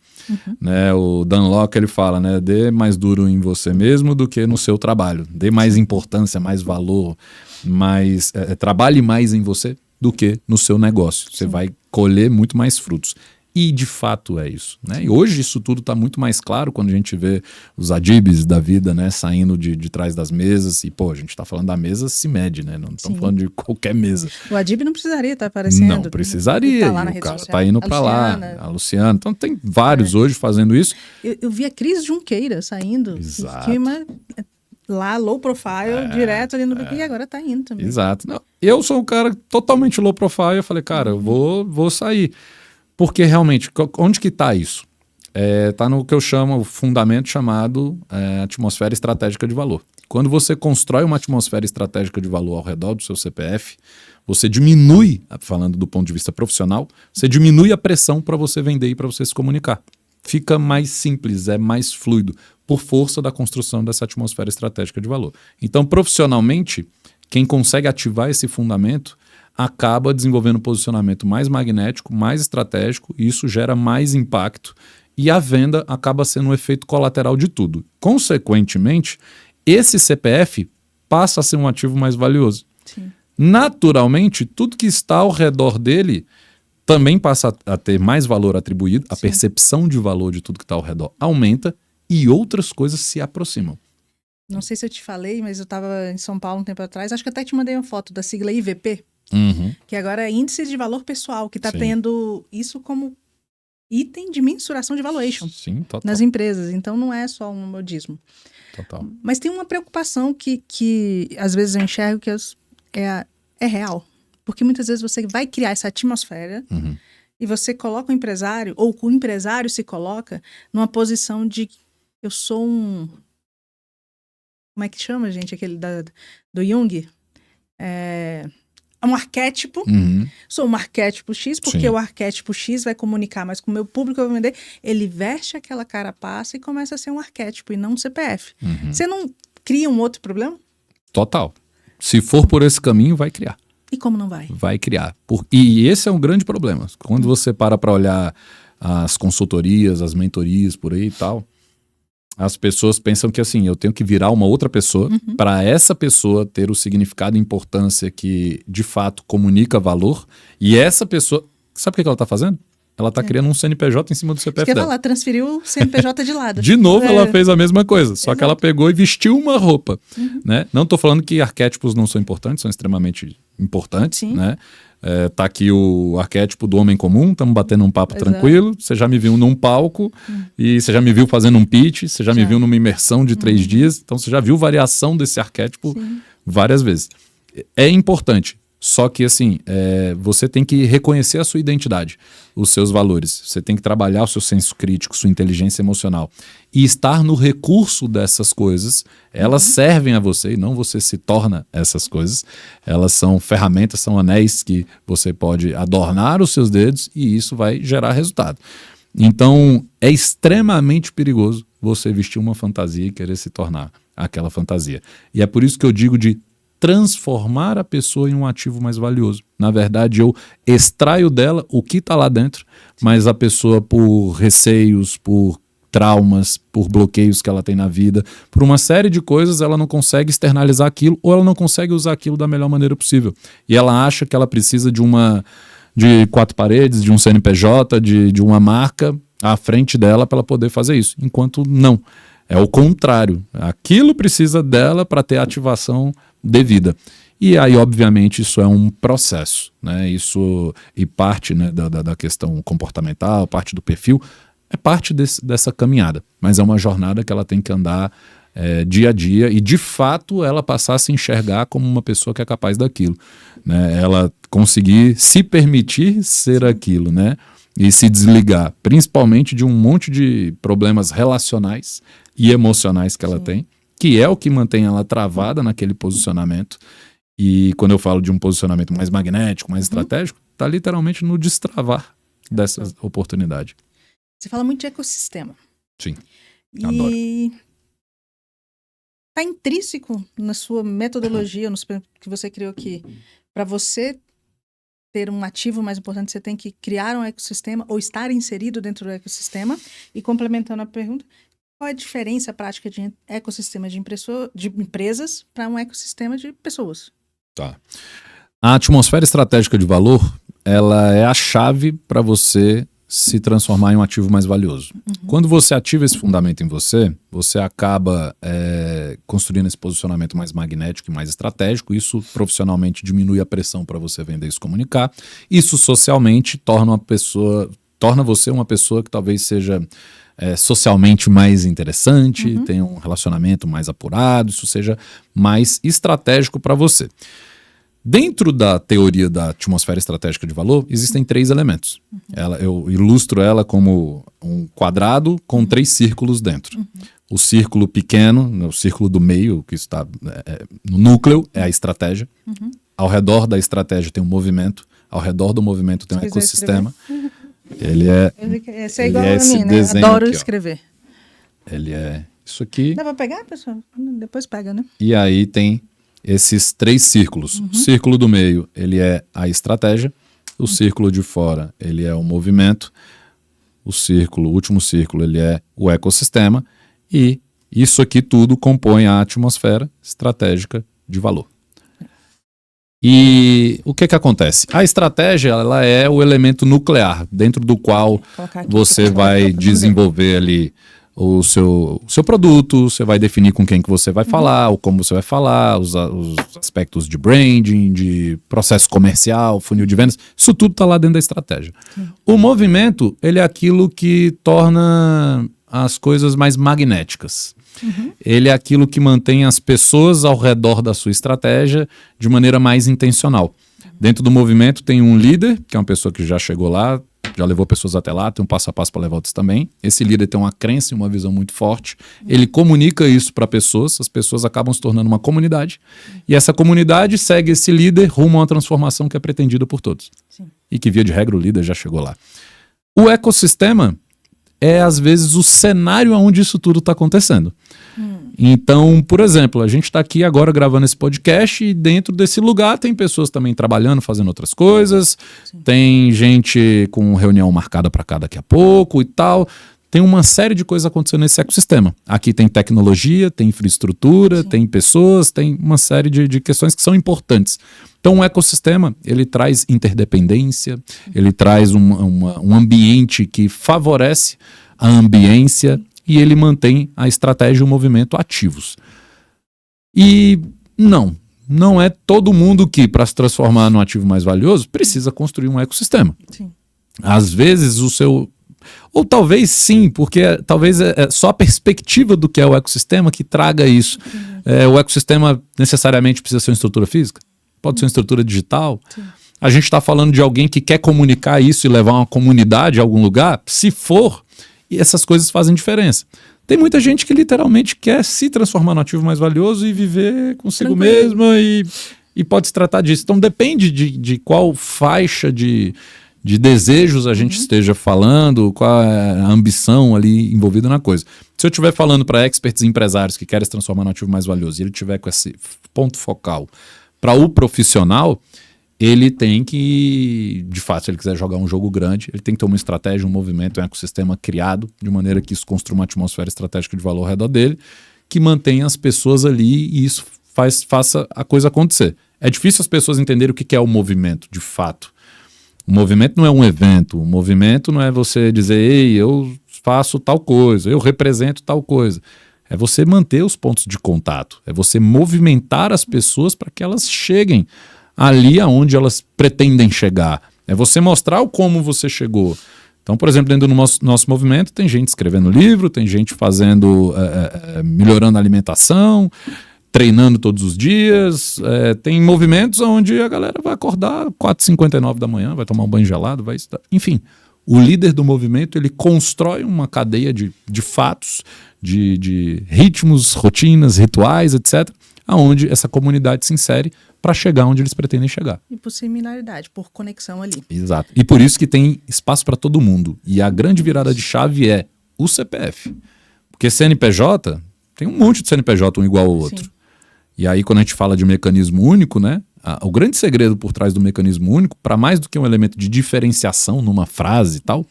Speaker 2: Né, o Dan Locke, ele fala, né, dê mais duro em você mesmo do que no seu trabalho. Dê mais importância, mais valor, trabalhe mais em você do que no seu negócio. Você vai colher muito mais frutos. E de fato é isso, né? E hoje isso tudo está muito mais claro quando a gente vê os Adibs da vida, né, saindo de trás das mesas. E, pô, a gente está falando da mesa se mede, né? Não estamos falando de qualquer mesa.
Speaker 1: O Adib não precisaria estar aparecendo.
Speaker 2: Não precisaria. Tá lá na rede social. Tá indo para lá. A Luciana. Então tem vários hoje fazendo isso.
Speaker 1: Eu vi a Cris Junqueira saindo.
Speaker 2: Exato.
Speaker 1: Lá, low profile, direto ali no... E agora tá indo também.
Speaker 2: Exato. Não, eu sou um cara totalmente low profile. Eu falei, cara, eu vou sair. Porque realmente, onde que está isso? Está no que eu chamo, o fundamento chamado atmosfera estratégica de valor. Quando você constrói uma atmosfera estratégica de valor ao redor do seu CPF, você diminui, falando do ponto de vista profissional, você diminui a pressão para você vender e para você se comunicar. Fica mais simples, é mais fluido, por força da construção dessa atmosfera estratégica de valor. Então, profissionalmente, quem consegue ativar esse fundamento acaba desenvolvendo um posicionamento mais magnético, mais estratégico, e isso gera mais impacto, e a venda acaba sendo um efeito colateral de tudo. Consequentemente, esse CPF passa a ser um ativo mais valioso.
Speaker 1: Sim.
Speaker 2: Naturalmente, tudo que está ao redor dele também passa a ter mais valor atribuído, a percepção de valor de tudo que está ao redor aumenta e outras coisas se aproximam.
Speaker 1: Não sei se eu te falei, mas eu estava em São Paulo um tempo atrás, acho que até te mandei uma foto da sigla IVP, que agora é Índice de Valor Pessoal, que está tendo isso como item de mensuração de valuation nas empresas. Então não é só um modismo.
Speaker 2: Total.
Speaker 1: Mas tem uma preocupação que às vezes eu enxergo que é real. Porque muitas vezes você vai criar essa atmosfera e você coloca o empresário, ou o empresário se coloca numa posição de eu sou um... Como é que chama, gente? Aquele do Jung? É um arquétipo. Sou um arquétipo X, porque o arquétipo X vai comunicar mais com o meu público, eu vou vender. Ele veste aquela carapaça e começa a ser um arquétipo e não um CPF. Você não cria um outro problema?
Speaker 2: Total. Se for por esse caminho, vai criar.
Speaker 1: E como não vai?
Speaker 2: Vai criar. E esse é um grande problema. Quando você para olhar as consultorias, as mentorias por aí e tal, As pessoas pensam que assim, eu tenho que virar uma outra pessoa para essa pessoa ter o significado e importância que de fato comunica valor. E essa pessoa, sabe o que ela está fazendo? Ela está criando um CNPJ em cima do CPF
Speaker 1: Quer
Speaker 2: dela.
Speaker 1: falar, transferiu o CNPJ de lado.
Speaker 2: De novo, ela fez a mesma coisa, só que ela pegou e vestiu uma roupa. Né? Não estou falando que arquétipos não são importantes, são extremamente importantes.
Speaker 1: Sim.
Speaker 2: Né? Tá aqui o arquétipo do homem comum, estamos batendo um papo tranquilo. Você já me viu num palco e você já me viu fazendo um pitch, você já me viu numa imersão de 3 dias, então você já viu variação desse arquétipo várias vezes. É importante, só que assim, você tem que reconhecer a sua identidade, os seus valores, você tem que trabalhar o seu senso crítico, sua inteligência emocional e estar no recurso dessas coisas. Elas servem a você e não você se torna essas coisas. Elas são ferramentas, são anéis que você pode adornar os seus dedos e isso vai gerar resultado. Então, é extremamente perigoso você vestir uma fantasia e querer se tornar aquela fantasia. E é por isso que eu digo de transformar a pessoa em um ativo mais valioso. Na verdade, eu extraio dela o que está lá dentro, mas a pessoa, por receios, por traumas, por bloqueios que ela tem na vida, por uma série de coisas, ela não consegue externalizar aquilo ou ela não consegue usar aquilo da melhor maneira possível. E ela acha que ela precisa de 4 paredes, de um CNPJ, de uma marca à frente dela para ela poder fazer isso, enquanto não. É o contrário. Aquilo precisa dela para ter a ativação devida. E aí, obviamente, isso é um processo, né? Isso, e parte, né, da questão comportamental, parte do perfil, é parte dessa caminhada. Mas é uma jornada que ela tem que andar dia a dia e, de fato, ela passar a se enxergar como uma pessoa que é capaz daquilo. Né? Ela conseguir se permitir ser aquilo, né? E se desligar, principalmente de um monte de problemas relacionais e emocionais que ela tem, que é o que mantém ela travada naquele posicionamento. E quando eu falo de um posicionamento mais magnético, mais estratégico, está literalmente no destravar dessa oportunidade.
Speaker 1: Você fala muito de ecossistema.
Speaker 2: Sim,
Speaker 1: adoro. E está intrínseco na sua metodologia, que você criou aqui, para você ter um ativo mais importante, você tem que criar um ecossistema ou estar inserido dentro do ecossistema. E complementando a pergunta, qual é a diferença prática de ecossistema de empresas para um ecossistema de pessoas?
Speaker 2: Tá. A atmosfera estratégica de valor, ela é a chave para você se transformar em um ativo mais valioso. Quando você ativa esse fundamento em você, você acaba construindo esse posicionamento mais magnético e mais estratégico. Isso profissionalmente diminui a pressão para você vender e se comunicar. Isso socialmente torna você uma pessoa que talvez seja socialmente mais interessante, tenha um relacionamento mais apurado, isso seja mais estratégico para você. Dentro da teoria da atmosfera estratégica de valor, existem 3 elementos. Eu ilustro ela como um quadrado com 3 círculos dentro. O círculo pequeno, o círculo do meio, que está no núcleo, é a estratégia. Ao redor da estratégia tem um movimento. Ao redor do movimento tem um ecossistema. Ele é
Speaker 1: igual a mim, né? Adoro aqui, escrever.
Speaker 2: Ele é isso aqui.
Speaker 1: Dá para pegar, pessoal? Depois pega, né?
Speaker 2: E aí tem esses 3 círculos. O círculo do meio, ele é a estratégia. O círculo de fora, ele é o movimento. O último círculo, ele é o ecossistema. E isso aqui tudo compõe a atmosfera estratégica de valor. E o que acontece? A estratégia, ela é o elemento nuclear, dentro do qual você vai desenvolver ali o seu produto, você vai definir com quem que você vai falar, ou como você vai falar, os aspectos de branding, de processo comercial, funil de vendas, isso tudo está lá dentro da estratégia. O movimento, ele é aquilo que torna as coisas mais magnéticas. Ele é aquilo que mantém as pessoas ao redor da sua estratégia de maneira mais intencional. Dentro do movimento tem um líder, que é uma pessoa que já chegou lá, já levou pessoas até lá, tem um passo a passo para levar outros também. Esse líder tem uma crença e uma visão muito forte. Ele comunica isso para pessoas, as pessoas acabam se tornando uma comunidade. E essa comunidade segue esse líder rumo a uma transformação que é pretendida por todos. Sim. E que, via de regra, o líder já chegou lá. O ecossistema é, às vezes, o cenário onde isso tudo está acontecendo. Então, por exemplo, a gente está aqui agora gravando esse podcast e dentro desse lugar tem pessoas também trabalhando, fazendo outras coisas. Sim. Tem gente com reunião marcada para cá daqui a pouco e tal. tem uma série de coisas acontecendo nesse ecossistema. Aqui tem tecnologia, tem infraestrutura, tem pessoas, tem uma série de questões que são importantes. Então o ecossistema, ele traz interdependência, ele traz um ambiente que favorece a ambiência e ele mantém a estratégia e o movimento ativos. E não é todo mundo que, para se transformar num ativo mais valioso, precisa construir um ecossistema.
Speaker 1: Sim.
Speaker 2: Às vezes o seu... Ou talvez sim, porque talvez é só a perspectiva do que é o ecossistema que traga isso. O ecossistema necessariamente precisa ser uma estrutura física? Pode ser uma estrutura digital? Sim. A gente está falando de alguém que quer comunicar isso e levar uma comunidade a algum lugar? Se for, e essas coisas fazem diferença. Tem muita gente que literalmente quer se transformar no ativo mais valioso e viver consigo mesma e pode se tratar disso. Então depende de qual faixa de desejos a gente esteja falando, qual é a ambição ali envolvida na coisa. Se eu estiver falando para experts e empresários que querem se transformar no ativo mais valioso e ele tiver com esse ponto focal para o profissional, ele tem que, de fato, se ele quiser jogar um jogo grande, ele tem que ter uma estratégia, um movimento, um ecossistema criado, de maneira que isso construa uma atmosfera estratégica de valor ao redor dele, que mantenha as pessoas ali e isso faça a coisa acontecer. É difícil as pessoas entenderem o que é o movimento, de fato. O movimento não é um evento, o movimento não é você dizer, ei, eu faço tal coisa, eu represento tal coisa. É você manter os pontos de contato, é você movimentar as pessoas para que elas cheguem ali aonde elas pretendem chegar. É você mostrar o como você chegou. Então, por exemplo, dentro do nosso movimento tem gente escrevendo livro, tem gente fazendo, melhorando a alimentação, treinando todos os dias, tem movimentos onde a galera vai acordar 4h59 da manhã, vai tomar um banho gelado, vai estudar. Enfim, o líder do movimento, ele constrói uma cadeia de fatos, de ritmos, rotinas, rituais, etc., aonde essa comunidade se insere para chegar onde eles pretendem chegar.
Speaker 1: E por similaridade, por conexão ali.
Speaker 2: Exato. E por isso que tem espaço para todo mundo. E a grande virada de chave é o CPF. Porque CNPJ, tem um monte de CNPJ um igual ao outro. Sim. E aí, quando a gente fala de mecanismo único, né? O grande segredo por trás do mecanismo único, para mais do que um elemento de diferenciação numa frase e tal,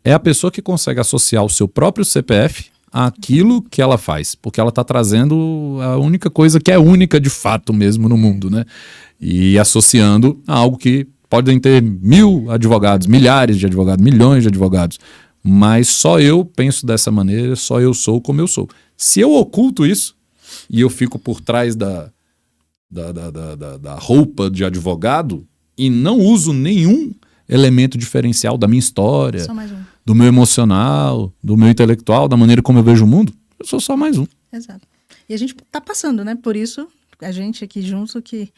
Speaker 2: é a pessoa que consegue associar o seu próprio CPF àquilo que ela faz. Porque ela está trazendo a única coisa que é única de fato mesmo no mundo, né? E associando a algo que podem ter 1000 advogados, milhares de advogados, milhões de advogados. Mas só eu penso dessa maneira, só eu sou como eu sou. Se eu oculto isso, e eu fico por trás da roupa de advogado e não uso nenhum elemento diferencial da minha história, do meu emocional, do meu intelectual, da maneira como eu vejo o mundo, eu sou só mais um.
Speaker 1: Exato. E a gente tá passando, né? Por isso, a gente aqui junto, que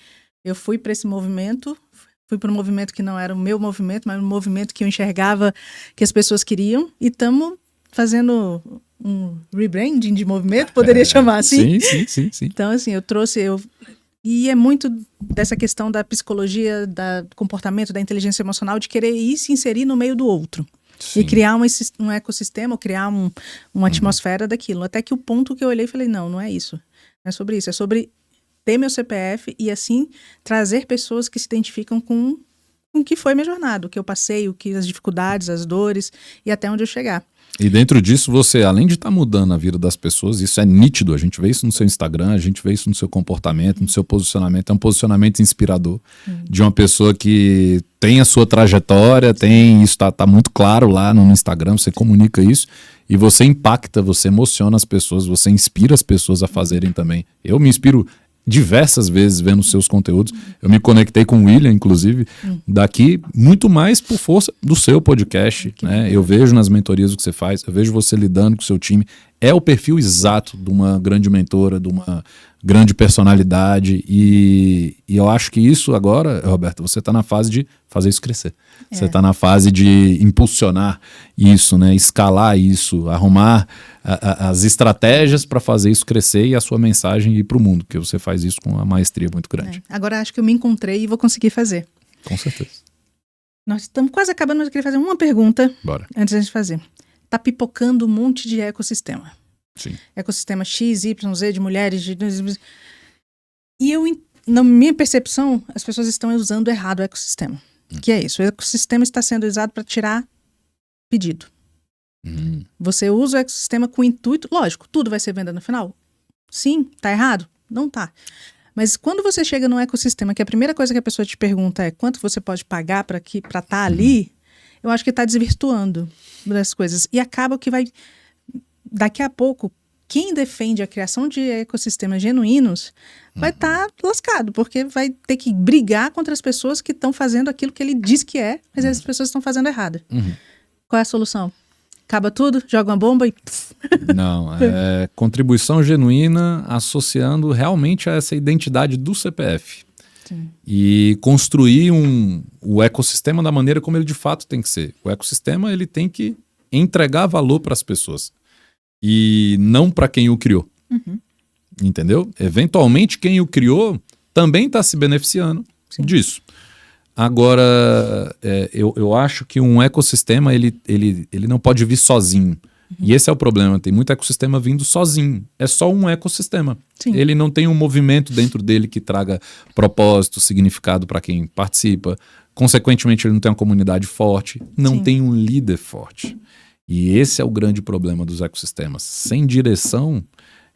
Speaker 1: eu fui para esse movimento, fui para um movimento que não era o meu movimento, mas um movimento que eu enxergava que as pessoas queriam, e estamos fazendo um rebranding de movimento, poderia chamar assim.
Speaker 2: Sim.
Speaker 1: Então, assim, e é muito dessa questão da psicologia, do comportamento, da inteligência emocional, de querer ir se inserir no meio do outro. Sim. E criar um ecossistema, ou criar uma atmosfera daquilo. Até que o ponto que eu olhei e falei, não é isso. Não é sobre isso. É sobre ter meu CPF e, assim, trazer pessoas que se identificam com o que foi minha jornada, o que eu passei, as dificuldades, as dores e até onde eu chegar.
Speaker 2: E dentro disso, você, além de estar mudando a vida das pessoas, isso é nítido, a gente vê isso no seu Instagram, a gente vê isso no seu comportamento, no seu posicionamento, é um posicionamento inspirador de uma pessoa que tem a sua trajetória, isso tá muito claro lá no Instagram, você comunica isso e você impacta, você emociona as pessoas, você inspira as pessoas a fazerem também. Eu me inspiro diversas vezes vendo seus conteúdos. Eu me conectei com o William, inclusive, daqui muito mais por força do seu podcast, né? Eu vejo nas mentorias o que você faz, eu vejo você lidando com o seu time. É o perfil exato de uma grande mentora, de uma grande personalidade e eu acho que isso agora, Roberta, você está na fase de fazer isso crescer. Você está na fase de impulsionar isso, né? Escalar isso, arrumar as estratégias para fazer isso crescer e a sua mensagem ir para o mundo, porque você faz isso com uma maestria muito grande.
Speaker 1: Agora acho que eu me encontrei e vou conseguir fazer.
Speaker 2: Com certeza.
Speaker 1: Nós estamos quase acabando, mas eu queria fazer uma pergunta.
Speaker 2: Bora.
Speaker 1: Antes da gente fazer. Está pipocando um monte de ecossistema.
Speaker 2: Sim.
Speaker 1: Ecossistema X, Y, Z, de mulheres, e na minha percepção, as pessoas estão usando errado o ecossistema. Que é isso? O ecossistema está sendo usado para tirar pedido. Você usa o ecossistema com o intuito, lógico, tudo vai ser venda no final? Sim, tá errado? Não tá. Mas quando você chega num ecossistema que a primeira coisa que a pessoa te pergunta é quanto você pode pagar para estar ali, eu acho que está desvirtuando das coisas. E acaba que vai, daqui a pouco, quem defende a criação de ecossistemas genuínos vai estar lascado, porque vai ter que brigar contra as pessoas que estão fazendo aquilo que ele diz que é, mas as pessoas estão fazendo errado. Qual é a solução? Acaba tudo, joga uma bomba e...
Speaker 2: Não, é contribuição genuína associando realmente a essa identidade do CPF.
Speaker 1: Sim.
Speaker 2: E construir o ecossistema da maneira como ele de fato tem que ser. O ecossistema ele tem que entregar valor para as pessoas e não para quem o criou. Entendeu? Eventualmente quem o criou também está se beneficiando disso. Agora, eu acho que um ecossistema ele não pode vir sozinho. E esse é o problema. Tem muito ecossistema vindo sozinho. É só um ecossistema.
Speaker 1: Sim.
Speaker 2: Ele não tem um movimento dentro dele que traga propósito, significado para quem participa. Consequentemente, ele não tem uma comunidade forte. Não tem um líder forte. E esse é o grande problema dos ecossistemas. Sem direção...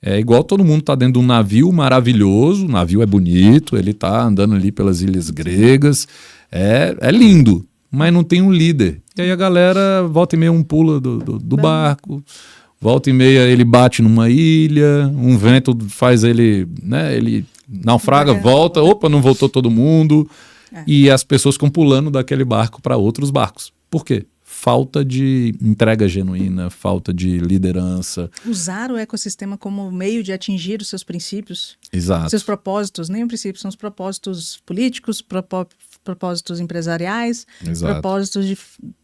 Speaker 2: É igual todo mundo tá dentro de um navio maravilhoso, o navio é bonito, ele tá andando ali pelas ilhas gregas, é lindo, mas não tem um líder. E aí a galera, volta e meia, um pula do barco, volta e meia ele bate numa ilha, um vento faz ele, né, ele naufraga, volta, opa, não voltou todo mundo, e as pessoas ficam pulando daquele barco para outros barcos. Por quê? Falta de entrega genuína, falta de liderança.
Speaker 1: Usar o ecossistema como meio de atingir os seus princípios.
Speaker 2: Exato.
Speaker 1: Seus propósitos, nem o princípio, são os propósitos políticos, propósitos empresariais, propósitos de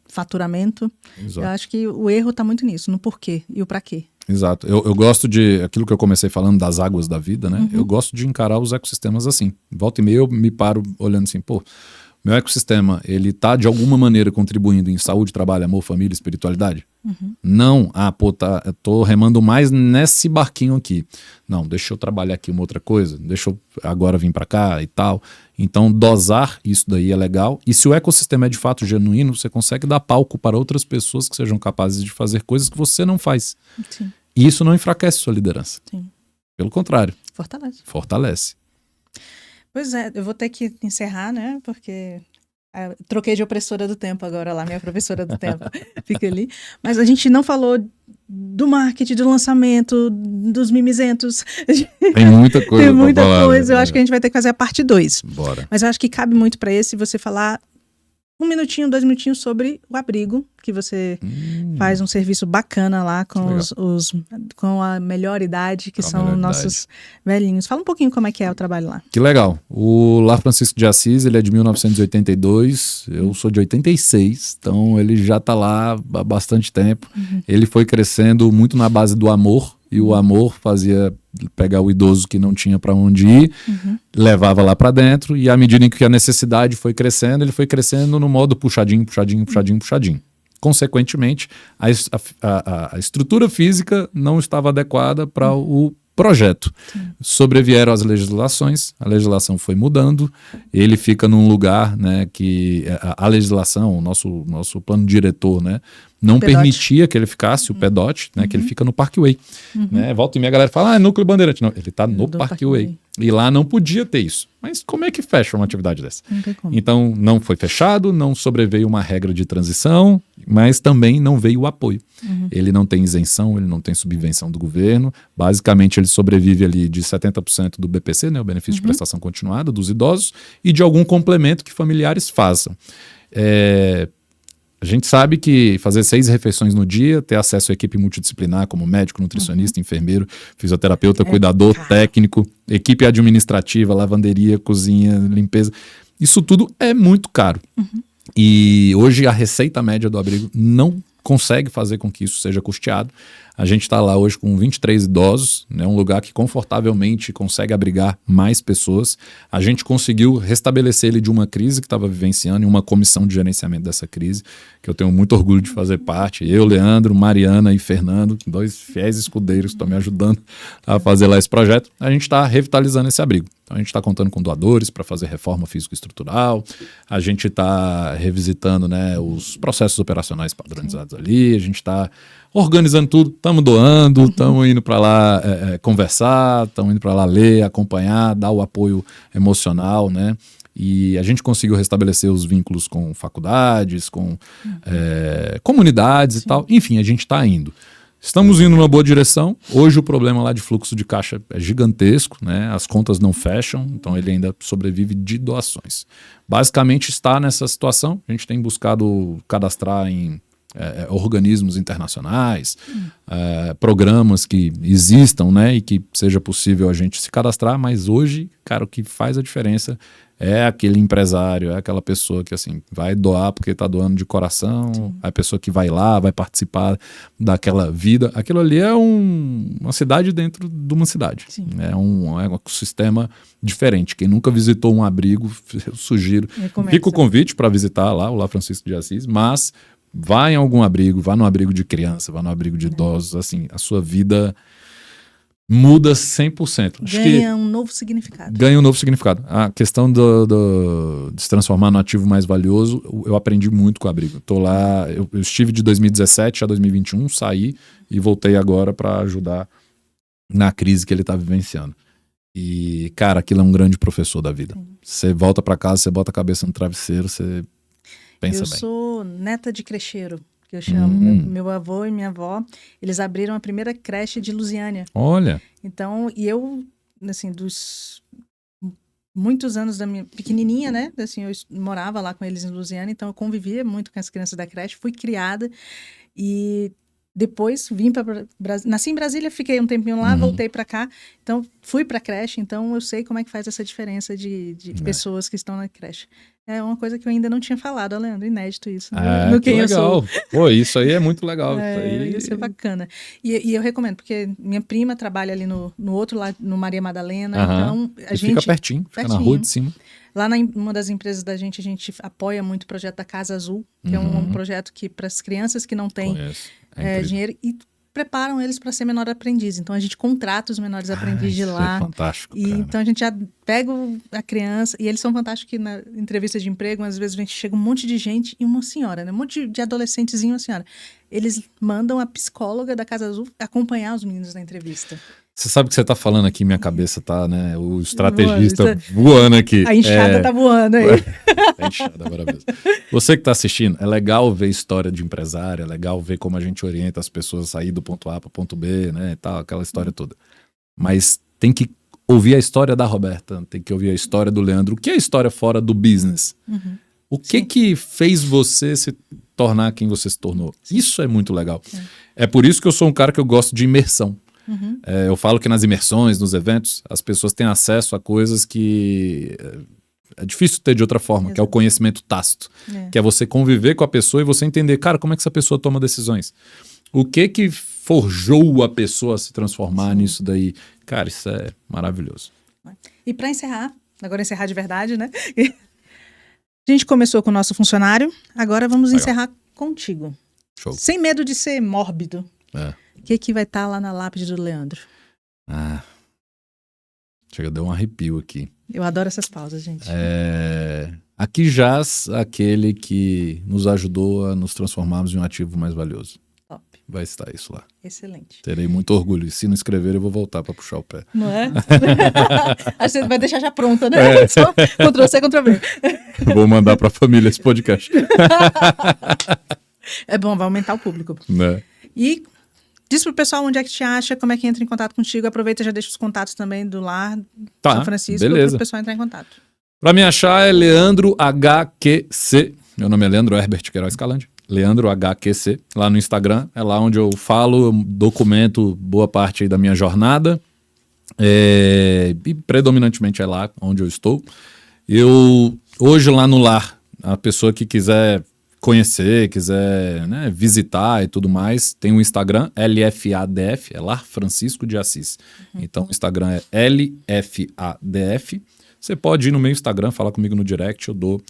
Speaker 1: faturamento.
Speaker 2: Exato.
Speaker 1: Eu acho que o erro está muito nisso, no porquê e o para quê.
Speaker 2: Exato. Eu gosto de, aquilo que eu comecei falando das águas da vida, né? Eu gosto de encarar os ecossistemas assim. Volta e meia eu me paro olhando assim, pô, meu ecossistema, ele tá de alguma maneira contribuindo em saúde, trabalho, amor, família, espiritualidade? Não, eu tô remando mais nesse barquinho aqui. Não, deixa eu trabalhar aqui uma outra coisa, deixa eu agora vir para cá e tal. Então, dosar isso daí é legal. E se o ecossistema é de fato genuíno, você consegue dar palco para outras pessoas que sejam capazes de fazer coisas que você não faz.
Speaker 1: Sim.
Speaker 2: E isso não enfraquece sua liderança.
Speaker 1: Sim.
Speaker 2: Pelo contrário.
Speaker 1: Fortalece. Pois é, eu vou ter que encerrar, né? Porque troquei de opressora do tempo agora lá, minha professora do tempo fica ali. Mas a gente não falou do marketing, do lançamento, dos mimizentos.
Speaker 2: Tem muita coisa.
Speaker 1: Tem muita coisa. Eu acho que a gente vai ter que fazer a parte 2.
Speaker 2: Bora.
Speaker 1: Mas eu acho que cabe muito para esse você falar 1 minutinho, 2 minutinhos sobre o abrigo, que você faz um serviço bacana lá com com a melhor idade, que são nossos velhinhos. Fala um pouquinho como é que é o trabalho lá.
Speaker 2: Que legal. O Lar Francisco de Assis, ele é de 1982, eu sou de 86, então ele já está lá há bastante tempo. Ele foi crescendo muito na base do amor, e o amor fazia pegar o idoso que não tinha para onde ir, levava lá para dentro, e à medida em que a necessidade foi crescendo, ele foi crescendo no modo puxadinho. Consequentemente, a estrutura física não estava adequada para o projeto. Sobrevieram as legislações, a legislação foi mudando, ele fica num lugar, né, que a legislação, o nosso plano diretor, né, não permitia que ele ficasse, o PEDOT, né, que ele fica no Parkway. Né? Volta e meia a galera fala, é núcleo Bandeirante. Não, ele está no Parkway. E lá não podia ter isso. Mas como é que fecha uma atividade dessa?
Speaker 1: Não tem como.
Speaker 2: Então, não foi fechado, não sobreveio uma regra de transição, mas também não veio o apoio. Ele não tem isenção, ele não tem subvenção do governo. Basicamente, ele sobrevive ali de 70% do BPC, né, o benefício de prestação continuada dos idosos, e de algum complemento que familiares façam. A gente sabe que fazer 6 refeições no dia, ter acesso à equipe multidisciplinar, como médico, nutricionista, enfermeiro, fisioterapeuta, cuidador, técnico, equipe administrativa, lavanderia, cozinha, limpeza, isso tudo é muito caro. E hoje a receita média do abrigo não consegue fazer com que isso seja custeado. A gente está lá hoje com 23 idosos, né, um lugar que confortavelmente consegue abrigar mais pessoas. A gente conseguiu restabelecer ele de uma crise que estava vivenciando em uma comissão de gerenciamento dessa crise, que eu tenho muito orgulho de fazer parte. Eu, Leandro, Mariana e Fernando, 2 fiéis escudeiros que estão me ajudando a fazer lá esse projeto. A gente está revitalizando esse abrigo. Então, a gente está contando com doadores para fazer reforma físico-estrutural, a gente está revisitando, né, os processos operacionais padronizados ali, a gente está organizando tudo, estamos doando, estamos indo para lá conversar, estamos indo para lá ler, acompanhar, dar o apoio emocional, né? E a gente conseguiu restabelecer os vínculos com faculdades, com comunidades e tal. Enfim, a gente está indo. Estamos indo numa boa direção. Hoje o problema lá de fluxo de caixa é gigantesco, né? As contas não fecham, então ele ainda sobrevive de doações. Basicamente está nessa situação. A gente tem buscado cadastrar em organismos internacionais, programas que existam, né? E que seja possível a gente se cadastrar, mas hoje, cara, o que faz a diferença é aquele empresário, é aquela pessoa que assim vai doar porque está doando de coração, é a pessoa que vai lá, vai participar daquela vida. Aquilo ali é uma cidade dentro de uma cidade. É um ecossistema diferente. Quem nunca visitou um abrigo, eu sugiro. Fica o convite para visitar lá, o Lar Francisco de Assis, mas vá em algum abrigo, vá no abrigo de criança, vá no abrigo de idosos, assim, a sua vida muda 100%.
Speaker 1: Ganha um novo significado.
Speaker 2: Ganha um novo significado. A questão de se transformar no ativo mais valioso, eu aprendi muito com o abrigo. Tô lá, eu estive de 2017 a 2021, saí e voltei agora para ajudar na crise que ele está vivenciando. E, cara, aquilo é um grande professor da vida. Você volta para casa, você bota a cabeça no travesseiro, você pensa bem.
Speaker 1: Eu sou neta de crecheiro, que eu chamo. Meu avô e minha avó, eles abriram a primeira creche de Lusiânia.
Speaker 2: Olha.
Speaker 1: Então, e eu, assim, dos muitos anos da minha pequenininha, né? Assim, eu morava lá com eles em Lusiânia, então eu convivia muito com as crianças da creche, fui criada e depois vim para Brasília. Nasci em Brasília, fiquei um tempinho lá, voltei para cá. Então, fui para a creche, então eu sei como é que faz essa diferença de pessoas que estão na creche. É uma coisa que eu ainda não tinha falado, Leandro, inédito isso.
Speaker 2: No que legal. Pô, isso aí é muito legal.
Speaker 1: Isso é bacana. E eu recomendo, porque minha prima trabalha ali no outro lado, no Maria Madalena, então a gente...
Speaker 2: Fica pertinho, fica na rua de cima.
Speaker 1: Lá uma das empresas da gente, a gente apoia muito o projeto da Casa Azul, que é um projeto que para as crianças que não têm dinheiro e preparam eles para ser menor aprendiz. Então a gente contrata os menores aprendizes de lá.
Speaker 2: É fantástico.
Speaker 1: E então a gente já pega a criança, e eles são fantásticos que na entrevista de emprego, às vezes chega um monte de gente e uma senhora, né? Um monte de adolescentezinho e uma senhora. Eles mandam a psicóloga da Casa Azul acompanhar os meninos na entrevista.
Speaker 2: Você sabe o que você tá falando aqui, minha cabeça tá, né? O estrategista voando aqui.
Speaker 1: A enxada tá voando aí.
Speaker 2: A enxada, maravilhoso. Você que tá assistindo, é legal ver história de empresário, é legal ver como a gente orienta as pessoas a sair do ponto A para o ponto B, né? E tal, aquela história toda. Mas tem que ouvir a história da Roberta, tem que ouvir a história do Leandro. O que é a história fora do business? O que fez você se tornar quem você se tornou? Isso é muito legal. É por isso que eu sou um cara que eu gosto de imersão. Eu falo que nas imersões, nos eventos, as pessoas têm acesso a coisas que é difícil ter de outra forma, que é o conhecimento tácito. Que é você conviver com a pessoa e você entender, cara, como é que essa pessoa toma decisões? O que forjou a pessoa a se transformar nisso daí? Cara, isso é maravilhoso.
Speaker 1: E para encerrar, agora encerrar de verdade, né? A gente começou com o nosso funcionário, agora vamos encerrar contigo.
Speaker 2: Show.
Speaker 1: Sem medo de ser mórbido. O que vai estar lá na lápide do Leandro?
Speaker 2: Chega, deu um arrepio aqui.
Speaker 1: Eu adoro essas pausas, gente.
Speaker 2: Aqui jaz aquele que nos ajudou a nos transformarmos em um ativo mais valioso.
Speaker 1: Top.
Speaker 2: Vai estar isso lá.
Speaker 1: Excelente.
Speaker 2: Terei muito orgulho. E se não escrever, eu vou voltar para puxar o pé.
Speaker 1: Não é? Acho que você vai deixar já pronta, né? Só Ctrl-C, Ctrl-V.
Speaker 2: Vou mandar para a família esse podcast.
Speaker 1: É bom, vai aumentar o público.
Speaker 2: Né?
Speaker 1: E diz pro pessoal onde é que te acha, como é que entra em contato contigo. Aproveita e já deixa os contatos também do Lar São Francisco para o pessoal entrar em contato.
Speaker 2: Para me achar é Leandro HQC. Meu nome é Leandro Herbert Queiroz Calandi. Leandro HQC. Lá no Instagram. É lá onde eu falo, eu documento boa parte aí da minha jornada. E predominantemente é lá onde eu estou. Eu, hoje lá no Lar, a pessoa que quiser conhecer, quiser, né, visitar e tudo mais, tem o Instagram, LFADF, é Lar Francisco de Assis. Então, o Instagram é LFADF. Você pode ir no meu Instagram, falar comigo no direct, eu dou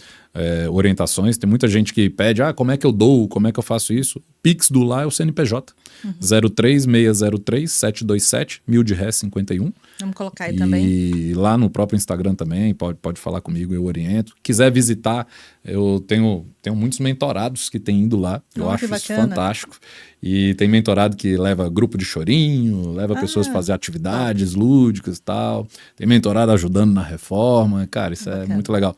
Speaker 2: orientações. Tem muita gente que pede, como é que eu dou, como é que eu faço isso? O Pix do lá é o CNPJ, 03603-727, 1000 de ré 51.
Speaker 1: Vamos colocar aí também.
Speaker 2: E lá no próprio Instagram também, pode falar comigo, eu oriento. Quiser visitar, eu tenho muitos mentorados que têm ido lá, eu acho isso fantástico. E tem mentorado que leva grupo de chorinho, leva pessoas a fazer atividades lúdicas e tal. Tem mentorado ajudando na reforma, cara, isso é muito legal.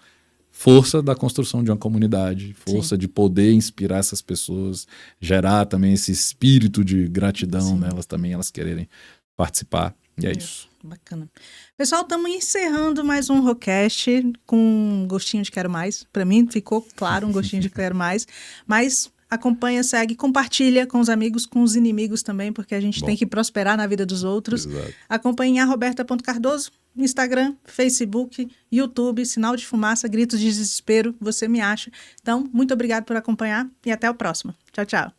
Speaker 2: Força da construção de uma comunidade, força de poder inspirar essas pessoas, gerar também esse espírito de gratidão nelas também, elas quererem participar. E é isso.
Speaker 1: Bacana. Pessoal, estamos encerrando mais um Rocast com um gostinho de quero mais. Para mim ficou claro um gostinho de quero mais, mas acompanha, segue, compartilha com os amigos, com os inimigos também, porque a gente tem que prosperar na vida dos outros.
Speaker 2: Exato.
Speaker 1: Acompanhe a Roberta.Cardoso, Instagram, Facebook, YouTube, Sinal de Fumaça, Gritos de Desespero, você me acha. Então, muito obrigado por acompanhar e até o próximo. Tchau, tchau.